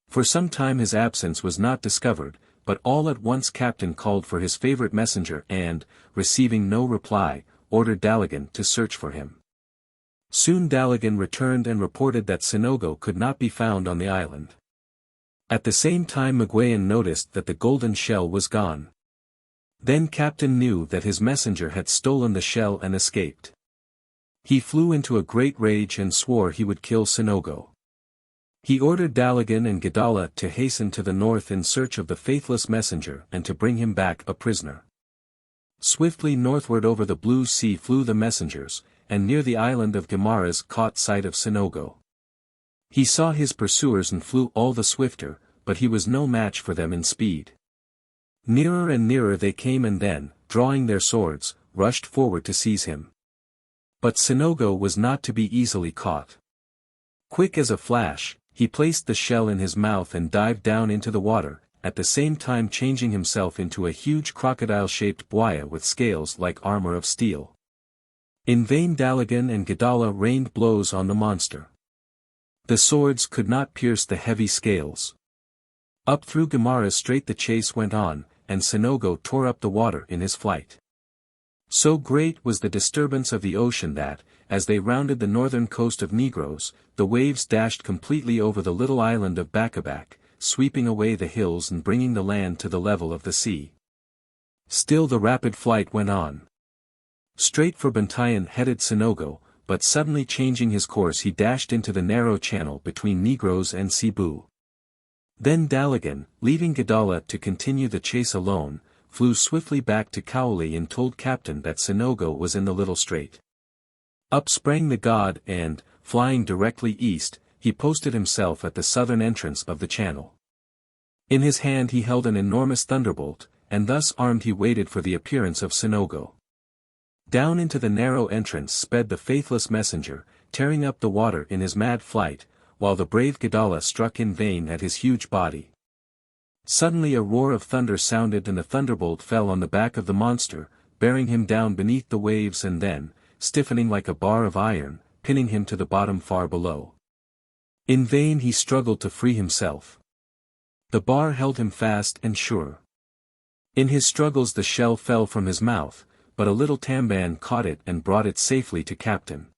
For some time his absence was not discovered, but all at once Captain called for his favorite messenger and, receiving no reply, ordered Dalagan to search for him. Soon Dalagan returned and reported that Sinogo could not be found on the island. At the same time Miguel noticed that the golden shell was gone. Then Captain knew that his messenger had stolen the shell and escaped. He flew into a great rage and swore he would kill Sinogo. He ordered Dalagan and Gadala to hasten to the north in search of the faithless messenger and to bring him back a prisoner. Swiftly northward over the blue sea flew the messengers, and near the island of Guimaras caught sight of Sinogo. He saw his pursuers and flew all the swifter, but he was no match for them in speed. Nearer and nearer they came and then, drawing their swords, rushed forward to seize him. But Sinogo was not to be easily caught. Quick as a flash, he placed the shell in his mouth and dived down into the water, at the same time changing himself into a huge crocodile-shaped buaya with scales like armor of steel. In vain Dalagan and Gadala rained blows on the monster. The swords could not pierce the heavy scales. Up through Guimaras straight the chase went on, and Sinogo tore up the water in his flight. So great was the disturbance of the ocean that, as they rounded the northern coast of Negros, the waves dashed completely over the little island of Bacabac, sweeping away the hills and bringing the land to the level of the sea. Still the rapid flight went on. Straight for Bantayan headed Sinogo, but suddenly changing his course he dashed into the narrow channel between Negros and Cebu. Then Dalagan, leaving Gadala to continue the chase alone, flew swiftly back to Cowley and told Captain that Sinogo was in the little strait. Up sprang the god and, flying directly east, he posted himself at the southern entrance of the channel. In his hand he held an enormous thunderbolt, and thus armed he waited for the appearance of Sinogo. Down into the narrow entrance sped the faithless messenger, tearing up the water in his mad flight, while the brave Gadala struck in vain at his huge body. Suddenly a roar of thunder sounded and a thunderbolt fell on the back of the monster, bearing him down beneath the waves and then, stiffening like a bar of iron, pinning him to the bottom far below. In vain he struggled to free himself. The bar held him fast and sure. In his struggles the shell fell from his mouth, but a little tamban caught it and brought it safely to Captain.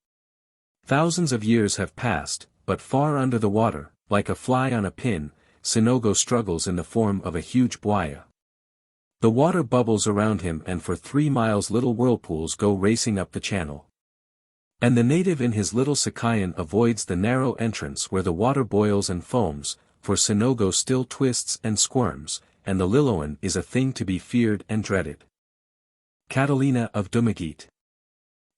Thousands of years have passed, but far under the water, like a fly on a pin, Sinogo struggles in the form of a huge buaya. The water bubbles around him and for 3 miles little whirlpools go racing up the channel. And the native in his little sakayan avoids the narrow entrance where the water boils and foams, for Sinogo still twists and squirms, and the Liloan is a thing to be feared and dreaded. Catalina of Dumaguete.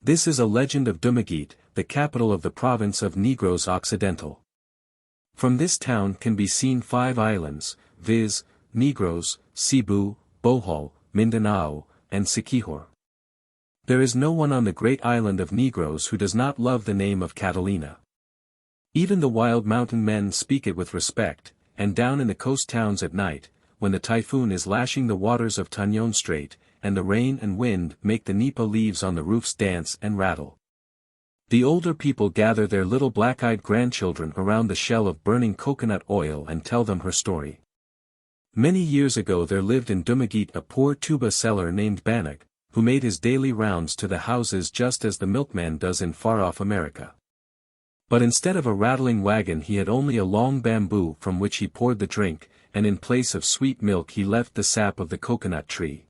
This is a legend of Dumaguete, the capital of the province of Negros Occidental. From this town can be seen 5 islands, viz., Negros, Cebu, Bohol, Mindanao, and Siquijor. There is no one on the great island of Negros who does not love the name of Catalina. Even the wild mountain men speak it with respect, and down in the coast towns at night, when the typhoon is lashing the waters of Tañon Strait, and the rain and wind make the nipa leaves on the roofs dance and rattle. The older people gather their little black-eyed grandchildren around the shell of burning coconut oil and tell them her story. Many years ago there lived in Dumaguete a poor tuba seller named Banag, who made his daily rounds to the houses just as the milkman does in far-off America. But instead of a rattling wagon he had only a long bamboo from which he poured the drink, and in place of sweet milk he left the sap of the coconut tree.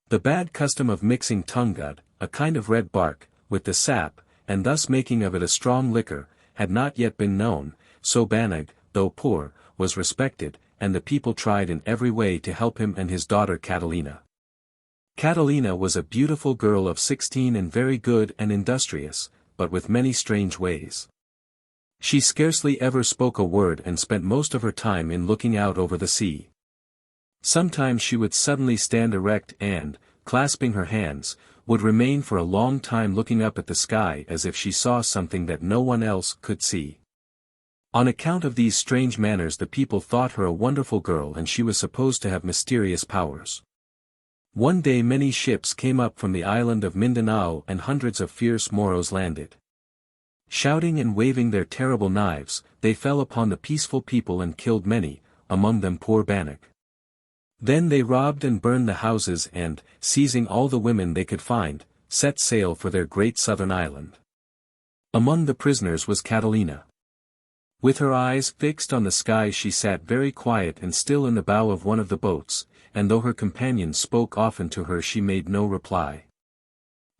The bad custom of mixing tungad, a kind of red bark, with the sap, and thus making of it a strong liquor, had not yet been known, so Banag, though poor, was respected, and the people tried in every way to help him and his daughter Catalina. Catalina was a beautiful girl of 16 and very good and industrious, but with many strange ways. She scarcely ever spoke a word and spent most of her time in looking out over the sea. Sometimes she would suddenly stand erect and, clasping her hands, would remain for a long time looking up at the sky as if she saw something that no one else could see. On account of these strange manners the people thought her a wonderful girl and she was supposed to have mysterious powers. One day many ships came up from the island of Mindanao and hundreds of fierce Moros landed. Shouting and waving their terrible knives, they fell upon the peaceful people and killed many, among them poor Banag. Then they robbed and burned the houses and, seizing all the women they could find, set sail for their great southern island. Among the prisoners was Catalina. With her eyes fixed on the sky she sat very quiet and still in the bow of one of the boats, and though her companions spoke often to her she made no reply.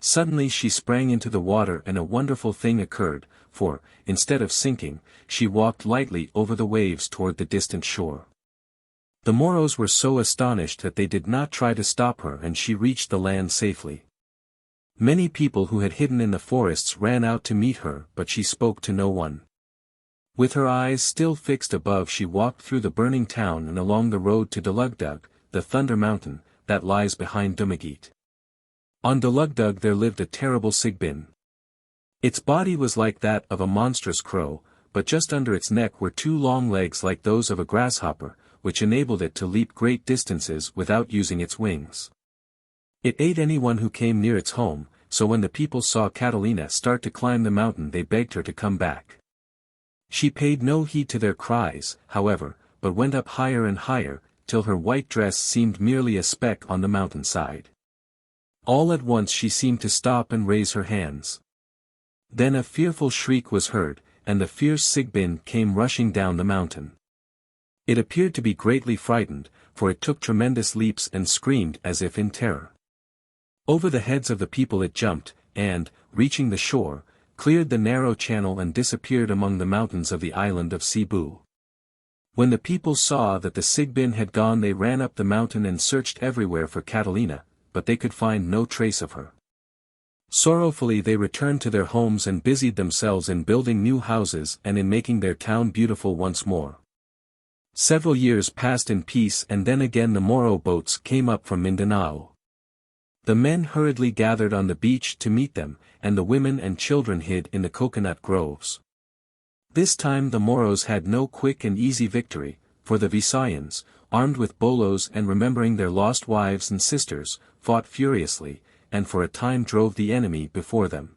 Suddenly she sprang into the water and a wonderful thing occurred, for, instead of sinking, she walked lightly over the waves toward the distant shore. The Moros were so astonished that they did not try to stop her and she reached the land safely. Many people who had hidden in the forests ran out to meet her but she spoke to no one. With her eyes still fixed above she walked through the burning town and along the road to Dalugdug, the Thunder Mountain, that lies behind Dumaguete. On Dalugdug there lived a terrible Sigbin. Its body was like that of a monstrous crow, but just under its neck were 2 long legs like those of a grasshopper, which enabled it to leap great distances without using its wings. It ate anyone who came near its home, so when the people saw Catalina start to climb the mountain they begged her to come back. She paid no heed to their cries, however, but went up higher and higher, till her white dress seemed merely a speck on the mountainside. All at once she seemed to stop and raise her hands. Then a fearful shriek was heard, and the fierce Sigbin came rushing down the mountain. It appeared to be greatly frightened, for it took tremendous leaps and screamed as if in terror. Over the heads of the people it jumped, and, reaching the shore, cleared the narrow channel and disappeared among the mountains of the island of Cebu. When the people saw that the Sigbin had gone they ran up the mountain and searched everywhere for Catalina, but they could find no trace of her. Sorrowfully they returned to their homes and busied themselves in building new houses and in making their town beautiful once more. Several years passed in peace and then again the Moro boats came up from Mindanao. The men hurriedly gathered on the beach to meet them, and the women and children hid in the coconut groves. This time the Moros had no quick and easy victory, for the Visayans, armed with bolos and remembering their lost wives and sisters, fought furiously, and for a time drove the enemy before them.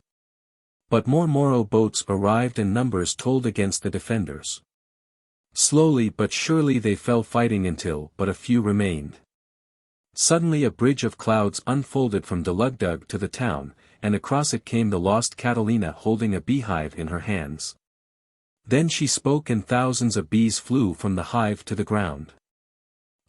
But more Moro boats arrived and numbers told against the defenders. Slowly but surely they fell fighting until but a few remained. Suddenly a bridge of clouds unfolded from Dalugdug to the town, and across it came the lost Catalina holding a beehive in her hands. Then she spoke and thousands of bees flew from the hive to the ground.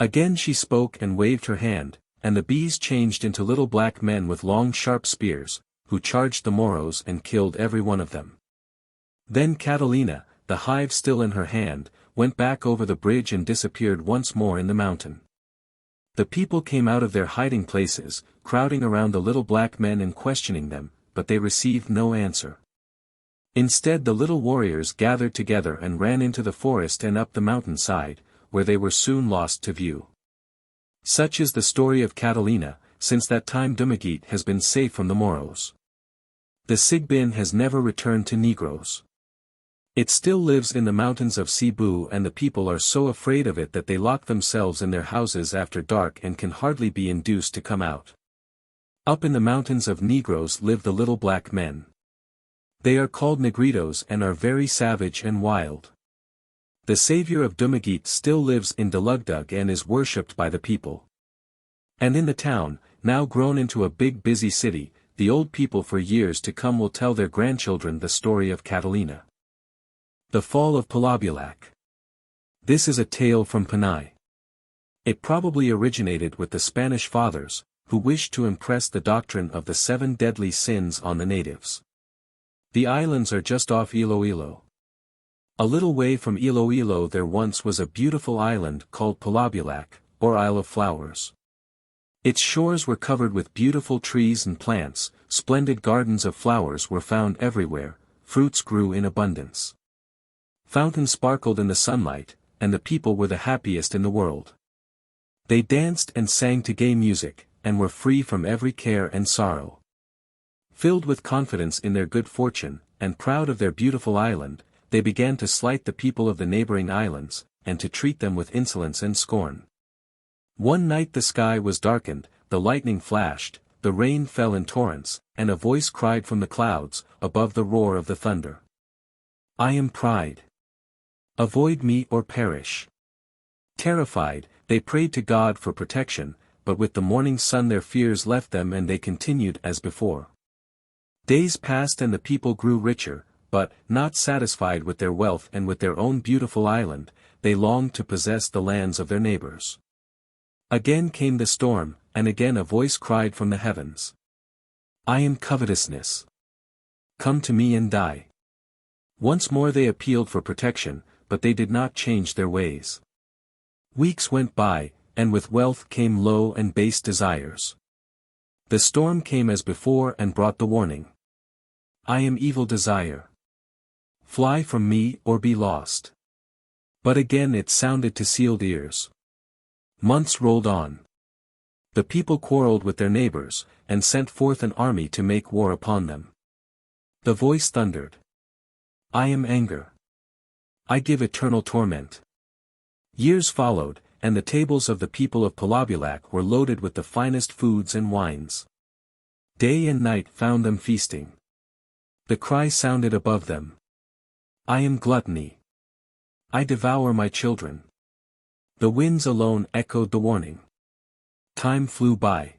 Again she spoke and waved her hand, and the bees changed into little black men with long sharp spears, who charged the Moros and killed every one of them. Then Catalina, the hive still in her hand, went back over the bridge and disappeared once more in the mountain. The people came out of their hiding places, crowding around the little black men and questioning them, but they received no answer. Instead the little warriors gathered together and ran into the forest and up the mountainside, where they were soon lost to view. Such is the story of Catalina. Since that time Dumaguete has been safe from the Moros. The Sigbin has never returned to Negros. It still lives in the mountains of Cebu, and the people are so afraid of it that they lock themselves in their houses after dark and can hardly be induced to come out. Up in the mountains of Negros live the little black men. They are called Negritos and are very savage and wild. The savior of Dumaguete still lives in Dalugdug and is worshipped by the people. And in the town, now grown into a big busy city, the old people for years to come will tell their grandchildren the story of Catalina. The Fall of Polobulac. This is a tale from Panay. It probably originated with the Spanish fathers, who wished to impress the doctrine of the 7 deadly sins on the natives. The islands are just off Iloilo. A little way from Iloilo there once was a beautiful island called Polobulac, or Isle of Flowers. Its shores were covered with beautiful trees and plants, splendid gardens of flowers were found everywhere, fruits grew in abundance. Fountains sparkled in the sunlight, and the people were the happiest in the world. They danced and sang to gay music, and were free from every care and sorrow. Filled with confidence in their good fortune, and proud of their beautiful island, they began to slight the people of the neighboring islands, and to treat them with insolence and scorn. One night the sky was darkened, the lightning flashed, the rain fell in torrents, and a voice cried from the clouds, above the roar of the thunder. "I am Pride. Avoid me or perish." Terrified, they prayed to God for protection, but with the morning sun their fears left them and they continued as before. Days passed and the people grew richer, but, not satisfied with their wealth and with their own beautiful island, they longed to possess the lands of their neighbors. Again came the storm, and again a voice cried from the heavens. "I am covetousness. Come to me and die." Once more they appealed for protection, but they did not change their ways. Weeks went by, and with wealth came low and base desires. The storm came as before and brought the warning. "I am evil desire. Fly from me or be lost." But again it sounded to sealed ears. Months rolled on. The people quarreled with their neighbors, and sent forth an army to make war upon them. The voice thundered. "I am anger. I give eternal torment." Years followed, and the tables of the people of Polobulac were loaded with the finest foods and wines. Day and night found them feasting. The cry sounded above them. "I am gluttony. I devour my children." The winds alone echoed the warning. Time flew by.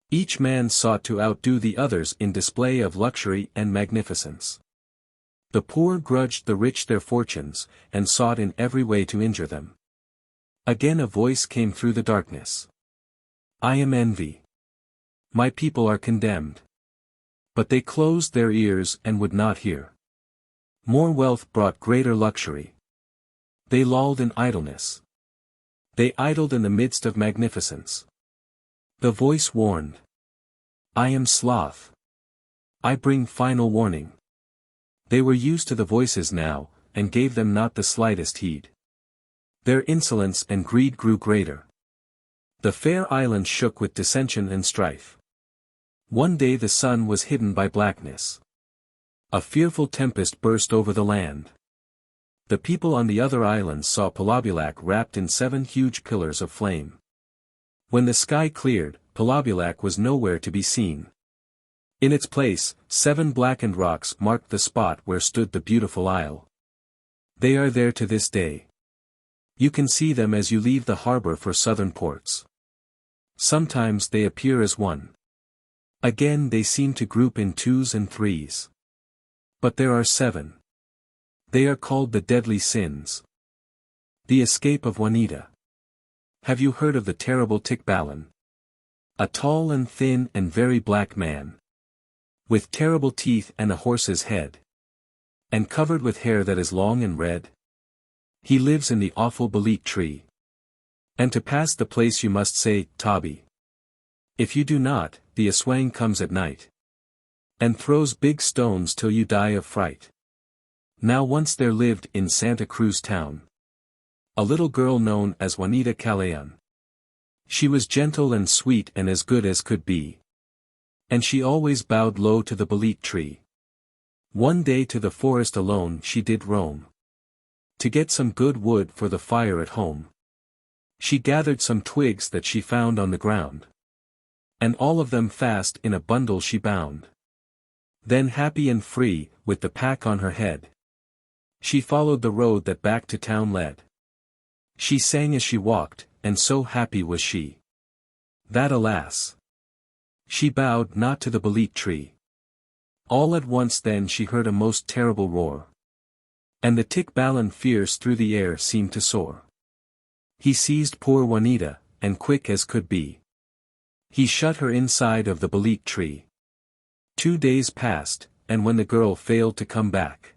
Each man sought to outdo the others in display of luxury and magnificence. The poor grudged the rich their fortunes, and sought in every way to injure them. Again a voice came through the darkness. "I am envy. My people are condemned." But they closed their ears and would not hear. More wealth brought greater luxury. They lolled in idleness. They idled in the midst of magnificence. The voice warned. "I am sloth. I bring final warning." They were used to the voices now, and gave them not the slightest heed. Their insolence and greed grew greater. The fair island shook with dissension and strife. One day the sun was hidden by blackness. A fearful tempest burst over the land. The people on the other islands saw Polobulac wrapped in 7 huge pillars of flame. When the sky cleared, Polobulac was nowhere to be seen. In its place, 7 blackened rocks marked the spot where stood the beautiful isle. They are there to this day. You can see them as you leave the harbor for southern ports. Sometimes they appear as one. Again they seem to group in 2s and 3s. But there are 7. They are called the deadly sins. The Escape of Juanita. Have you heard of the terrible Tikbalan? A tall and thin and very black man. With terrible teeth and a horse's head. And covered with hair that is long and red. He lives in the awful Balik tree. And to pass the place you must say, Tabi. If you do not, the aswang comes at night. And throws big stones till you die of fright. Now once there lived in Santa Cruz town a little girl known as Juanita Calayan. She was gentle and sweet and as good as could be. And she always bowed low to the Balik tree. One day to the forest alone she did roam. To get some good wood for the fire at home. She gathered some twigs that she found on the ground. And all of them fast in a bundle she bound. Then happy and free, with the pack on her head. She followed the road that back to town led. She sang as she walked, and so happy was she. That alas! She bowed not to the Balik tree. All at once then she heard a most terrible roar. And the Tikbalan fierce through the air seemed to soar. He seized poor Juanita, and quick as could be. He shut her inside of the Balik tree. 2 days passed, and when the girl failed to come back.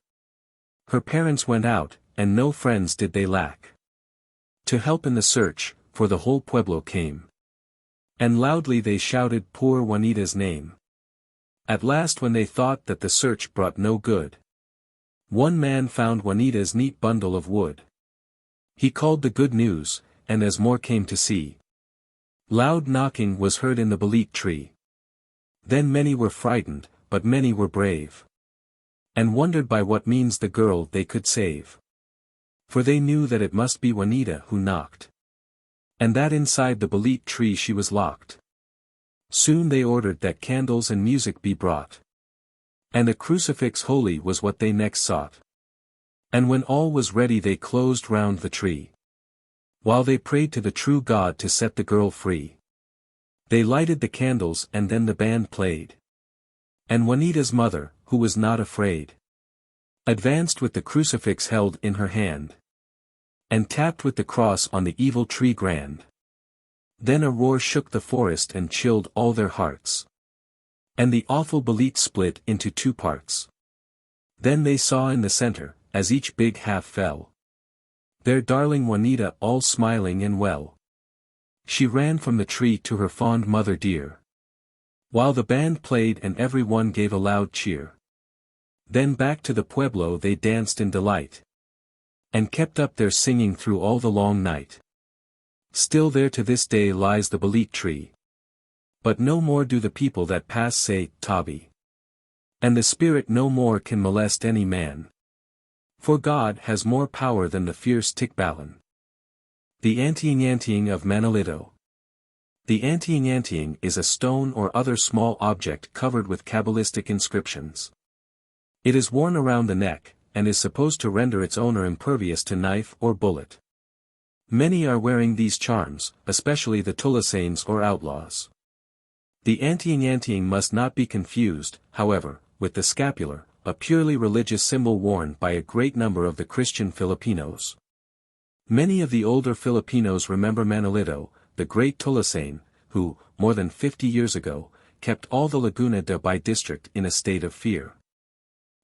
Her parents went out, and no friends did they lack. To help in the search, for the whole pueblo came. And loudly they shouted poor Juanita's name. At last when they thought that the search brought no good. One man found Juanita's neat bundle of wood. He called the good news, and as more came to see. Loud knocking was heard in the Balik tree. Then many were frightened, but many were brave. And wondered by what means the girl they could save. For they knew that it must be Juanita who knocked. And that inside the Balik tree she was locked. Soon they ordered that candles and music be brought. And a crucifix holy was what they next sought. And when all was ready they closed round the tree. While they prayed to the true God to set the girl free. They lighted the candles and then the band played. And Juanita's mother, who was not afraid, advanced with the crucifix held in her hand. And tapped with the cross on the evil tree grand. Then a roar shook the forest and chilled all their hearts. And the awful Balik split into 2 parts. Then they saw in the center, as each big half fell. Their darling Juanita all smiling and well. She ran from the tree to her fond mother dear. While the band played and every one gave a loud cheer. Then back to the pueblo they danced in delight. And kept up their singing through all the long night. Still there to this day lies the Balik tree. But no more do the people that pass say, Tabi. And the spirit no more can molest any man. For God has more power than the fierce Tikbalan. The Anting-Anting of Manuelito. The Anting-Anting is a stone or other small object covered with Kabbalistic inscriptions. It is worn around the neck, and is supposed to render its owner impervious to knife or bullet. Many are wearing these charms, especially the Tulasanes or outlaws. The Anting-Anting must not be confused, however, with the scapular, a purely religious symbol worn by a great number of the Christian Filipinos. Many of the older Filipinos remember Manuelito, the great Tulasane, who, more than 50 years ago, kept all the Laguna de Bay district in a state of fear.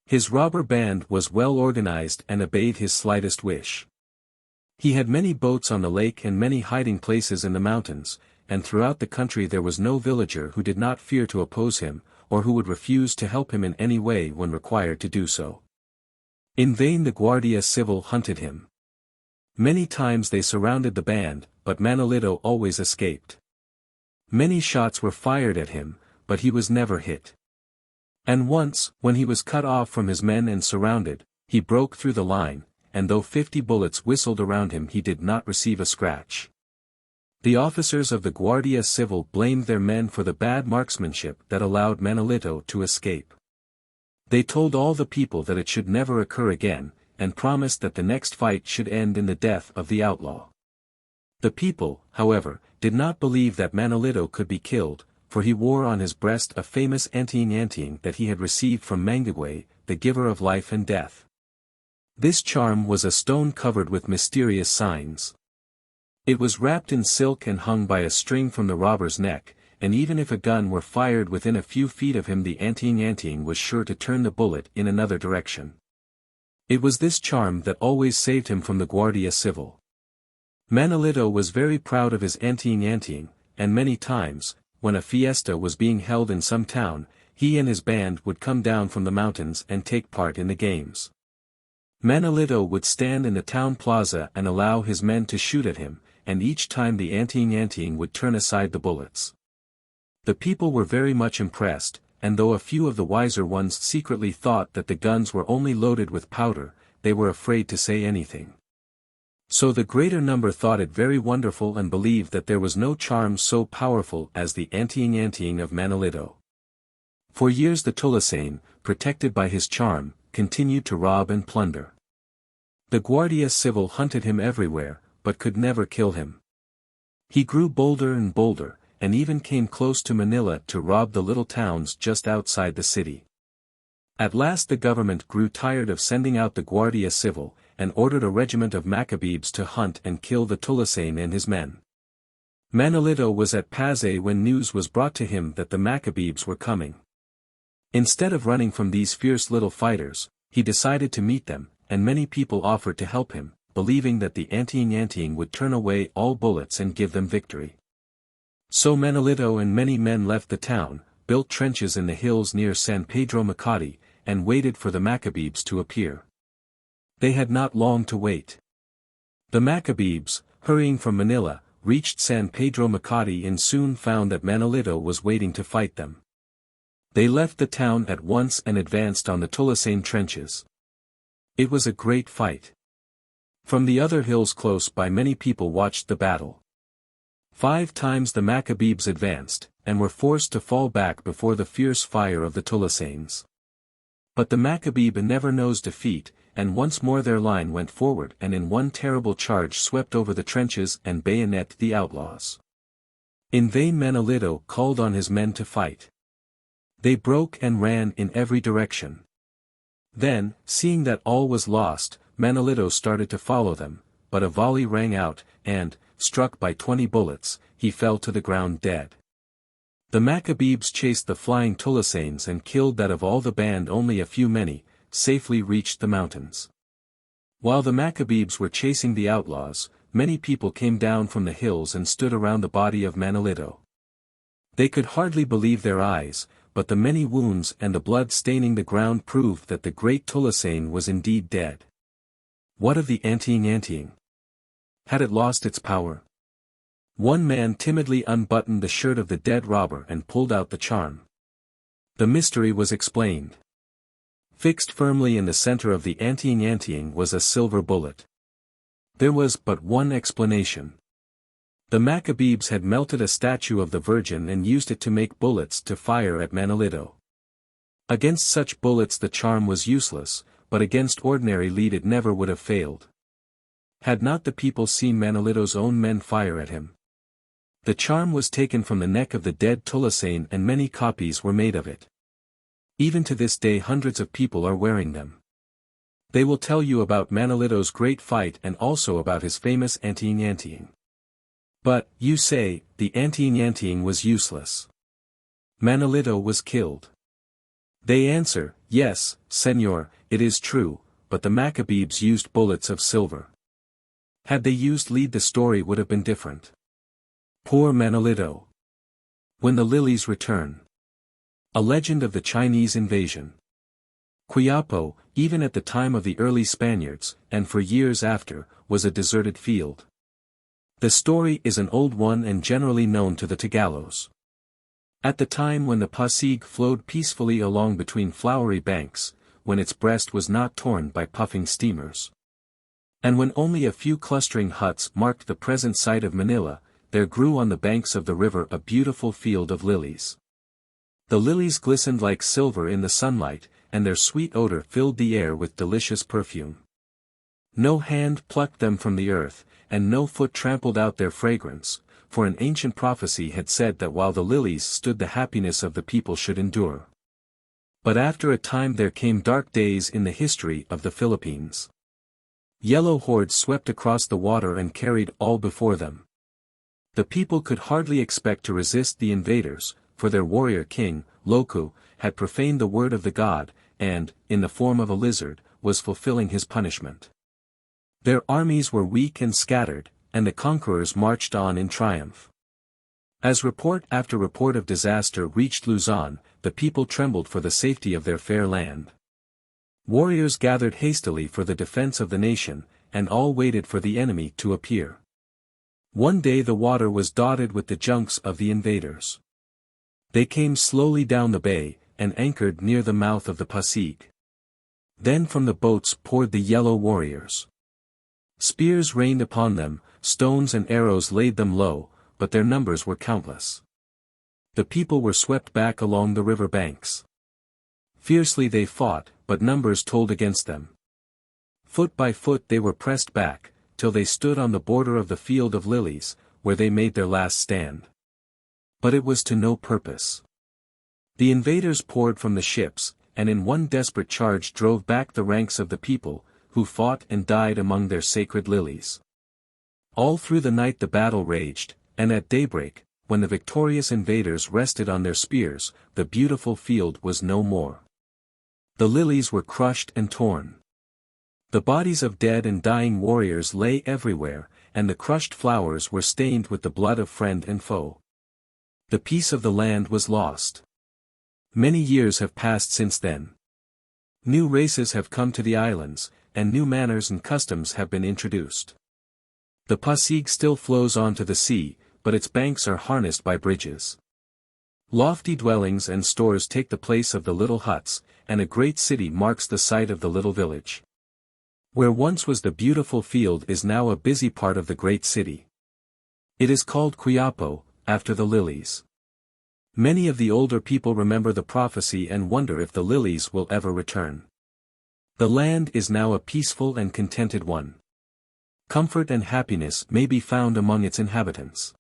His robber band was well organized and obeyed his slightest wish. He had many boats on the lake and many hiding places in the mountains, and throughout the country there was no villager who did not fear to oppose him, or who would refuse to help him in any way when required to do so. In vain the Guardia Civil hunted him. Many times they surrounded the band, but Manuelito always escaped. Many shots were fired at him, but he was never hit. And once, when he was cut off from his men and surrounded, he broke through the line, and though 50 bullets whistled around him he did not receive a scratch. The officers of the Guardia Civil blamed their men for the bad marksmanship that allowed Manuelito to escape. They told all the people that it should never occur again, and promised that the next fight should end in the death of the outlaw. The people, however, did not believe that Manuelito could be killed, for he wore on his breast a famous Anting-Anting that he had received from Mangita, the giver of life and death. This charm was a stone covered with mysterious signs. It was wrapped in silk and hung by a string from the robber's neck, and even if a gun were fired within a few feet of him the Anting-Anting was sure to turn the bullet in another direction. It was this charm that always saved him from the Guardia Civil. Manuelito was very proud of his Anting-Anting, and many times, when a fiesta was being held in some town, he and his band would come down from the mountains and take part in the games. Manuelito would stand in the town plaza and allow his men to shoot at him, and each time the Anting-Anting would turn aside the bullets. The people were very much impressed, and though a few of the wiser ones secretly thought that the guns were only loaded with powder, they were afraid to say anything. So the greater number thought it very wonderful and believed that there was no charm so powerful as the Anting-Anting of Manuelito. For years the Tulasane, protected by his charm, continued to rob and plunder. The Guardia Civil hunted him everywhere, but could never kill him. He grew bolder and bolder, and even came close to Manila to rob the little towns just outside the city. At last the government grew tired of sending out the Guardia Civil, and ordered a regiment of Macabebes to hunt and kill the Tulasane and his men. Manuelito was at Pasay when news was brought to him that the Macabebes were coming. Instead of running from these fierce little fighters, he decided to meet them, and many people offered to help him, believing that the Anting-Anting would turn away all bullets and give them victory. So Manuelito and many men left the town, built trenches in the hills near San Pedro Macati, and waited for the Macabebes to appear. They had not long to wait. The Macabebes, hurrying from Manila, reached San Pedro Macati and soon found that Manuelito was waiting to fight them. They left the town at once and advanced on the Tulasane trenches. It was a great fight. From the other hills close by many people watched the battle. 5 times the Macabebes advanced, and were forced to fall back before the fierce fire of the Tulasanes. But the Macabebe never knows defeat, and once more their line went forward and in one terrible charge swept over the trenches and bayoneted the outlaws. In vain Manuelito called on his men to fight. They broke and ran in every direction. Then, seeing that all was lost, Manuelito started to follow them, but a volley rang out, and, struck by 20 bullets, he fell to the ground dead. The Macabebes chased the flying Tulasanes and killed that of all the band only a few many, safely reached the mountains. While the Macabebes were chasing the outlaws, many people came down from the hills and stood around the body of Manuelito. They could hardly believe their eyes, but the many wounds and the blood staining the ground proved that the great Tulasane was indeed dead. What of the Anting-Anting? Had it lost its power? One man timidly unbuttoned the shirt of the dead robber and pulled out the charm. The mystery was explained. Fixed firmly in the center of the Anting-Anting was a silver bullet. There was but one explanation. The Macabebes had melted a statue of the Virgin and used it to make bullets to fire at Manuelito. Against such bullets the charm was useless, but against ordinary lead it never would have failed. Had not the people seen Manuelito's own men fire at him? The charm was taken from the neck of the dead Tulasane and many copies were made of it. Even to this day hundreds of people are wearing them. They will tell you about Manuelito's great fight and also about his famous Anting-Anting. But, you say, the Anting-Anting was useless. Manuelito was killed. They answer, yes, Senor, it is true, but the Macabebes used bullets of silver. Had they used lead the story would have been different. Poor Manuelito. When the Lilies return. A legend of the Chinese invasion. Quiapo, even at the time of the early Spaniards, and for years after, was a deserted field. The story is an old one and generally known to the Tagalos. At the time when the Pasig flowed peacefully along between flowery banks, when its breast was not torn by puffing steamers. And when only a few clustering huts marked the present site of Manila, there grew on the banks of the river a beautiful field of lilies. The lilies glistened like silver in the sunlight, and their sweet odor filled the air with delicious perfume. No hand plucked them from the earth, and no foot trampled out their fragrance, for an ancient prophecy had said that while the lilies stood the happiness of the people should endure. But after a time there came dark days in the history of the Philippines. Yellow hordes swept across the water and carried all before them. The people could hardly expect to resist the invaders, for their warrior king, Loku, had profaned the word of the god, and, in the form of a lizard, was fulfilling his punishment. Their armies were weak and scattered, and the conquerors marched on in triumph. As report after report of disaster reached Luzon, the people trembled for the safety of their fair land. Warriors gathered hastily for the defense of the nation, and all waited for the enemy to appear. One day the water was dotted with the junks of the invaders. They came slowly down the bay, and anchored near the mouth of the Pasig. Then from the boats poured the yellow warriors. Spears rained upon them, stones and arrows laid them low, but their numbers were countless. The people were swept back along the river banks. Fiercely they fought, but numbers told against them. Foot by foot they were pressed back, till they stood on the border of the field of lilies, where they made their last stand. But it was to no purpose. The invaders poured from the ships, and in one desperate charge drove back the ranks of the people, who fought and died among their sacred lilies. All through the night the battle raged, and at daybreak, when the victorious invaders rested on their spears, the beautiful field was no more. The lilies were crushed and torn. The bodies of dead and dying warriors lay everywhere, and the crushed flowers were stained with the blood of friend and foe. The peace of the land was lost. Many years have passed since then. New races have come to the islands, and new manners and customs have been introduced. The Pasig still flows on to the sea, but its banks are harnessed by bridges. Lofty dwellings and stores take the place of the little huts, and a great city marks the site of the little village. Where once was the beautiful field is now a busy part of the great city. It is called Quiapo, after the lilies. Many of the older people remember the prophecy and wonder if the lilies will ever return. The land is now a peaceful and contented one. Comfort and happiness may be found among its inhabitants.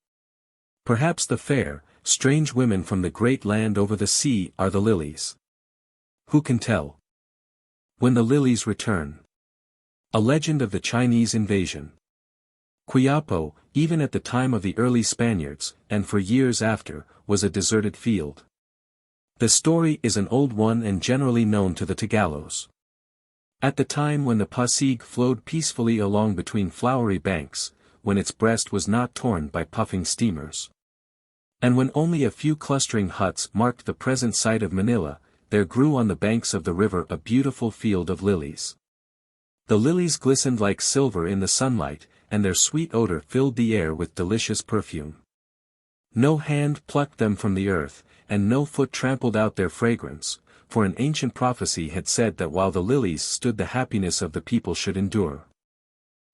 Perhaps the fair, strange women from the great land over the sea are the lilies. Who can tell? When the lilies return. A legend of the Chinese invasion. Quiapo, even at the time of the early Spaniards, and for years after, was a deserted field. The story is an old one and generally known to the Tagalos. At the time when the Pasig flowed peacefully along between flowery banks, when its breast was not torn by puffing steamers. And when only a few clustering huts marked the present site of Manila, there grew on the banks of the river a beautiful field of lilies. The lilies glistened like silver in the sunlight, and their sweet odor filled the air with delicious perfume. No hand plucked them from the earth, and no foot trampled out their fragrance, for an ancient prophecy had said that while the lilies stood the happiness of the people should endure.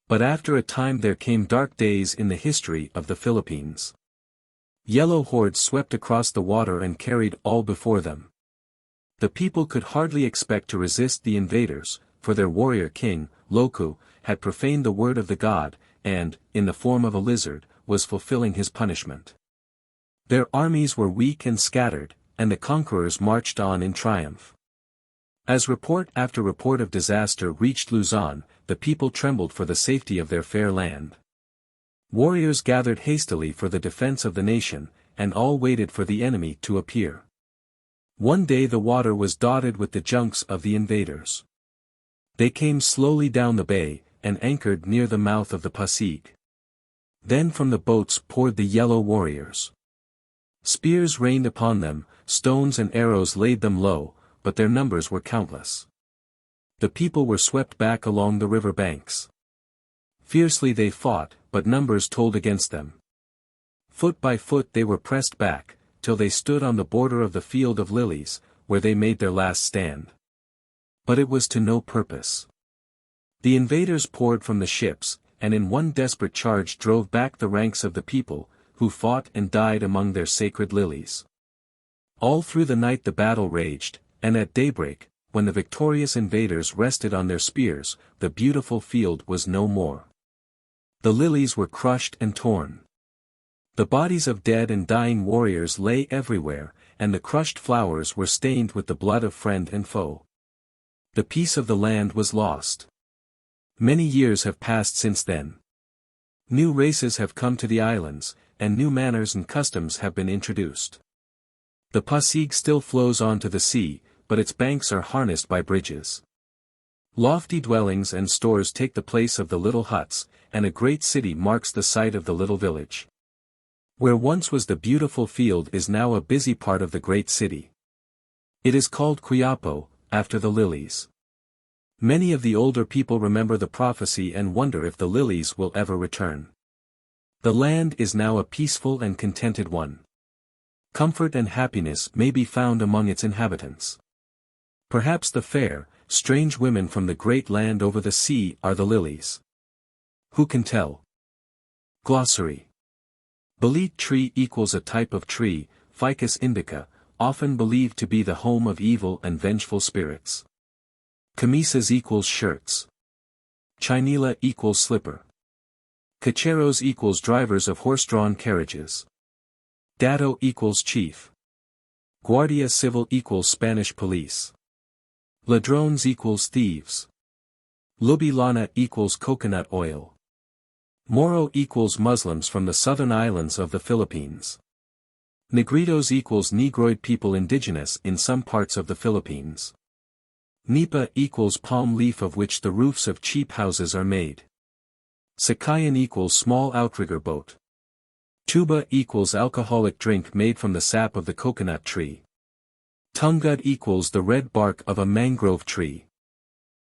But after a time there came dark days in the history of the Philippines. Yellow hordes swept across the water and carried all before them. The people could hardly expect to resist the invaders, for their warrior king, Loku, had profaned the word of the god, and, in the form of a lizard, was fulfilling his punishment. Their armies were weak and scattered, and the conquerors marched on in triumph. As report after report of disaster reached Luzon, the people trembled for the safety of their fair land. Warriors gathered hastily for the defense of the nation, and all waited for the enemy to appear. One day the water was dotted with the junks of the invaders. They came slowly down the bay, and anchored near the mouth of the Pasig. Then from the boats poured the yellow warriors. Spears rained upon them, stones and arrows laid them low, but their numbers were countless. The people were swept back along the river banks. Fiercely they fought, but numbers told against them. Foot by foot they were pressed back, till they stood on the border of the field of lilies, where they made their last stand. But it was to no purpose. The invaders poured from the ships, and in one desperate charge drove back the ranks of the people, who fought and died among their sacred lilies. All through the night the battle raged, and at daybreak, when the victorious invaders rested on their spears, the beautiful field was no more. The lilies were crushed and torn. The bodies of dead and dying warriors lay everywhere, and the crushed flowers were stained with the blood of friend and foe. The peace of the land was lost. Many years have passed since then. New races have come to the islands, and new manners and customs have been introduced. The Pasig still flows on to the sea, but its banks are harnessed by bridges. Lofty dwellings and stores take the place of the little huts, and a great city marks the site of the little village. Where once was the beautiful field is now a busy part of the great city. It is called Quiapo, after the lilies. Many of the older people remember the prophecy and wonder if the lilies will ever return. The land is now a peaceful and contented one. Comfort and happiness may be found among its inhabitants. Perhaps the fair, strange women from the great land over the sea are the lilies. Who can tell? Glossary. Balit tree equals a type of tree, Ficus indica, often believed to be the home of evil and vengeful spirits. Camisas equals shirts. Chinila equals slipper. Cacheros equals drivers of horse-drawn carriages. Dato equals chief. Guardia Civil equals Spanish police. Ladrones equals thieves. Lubilana equals coconut oil. Moro equals Muslims from the southern islands of the Philippines. Negritos equals Negroid people indigenous in some parts of the Philippines. Nipa equals palm leaf of which the roofs of cheap houses are made. Sakayan equals small outrigger boat. Tuba equals alcoholic drink made from the sap of the coconut tree. Tungud equals the red bark of a mangrove tree.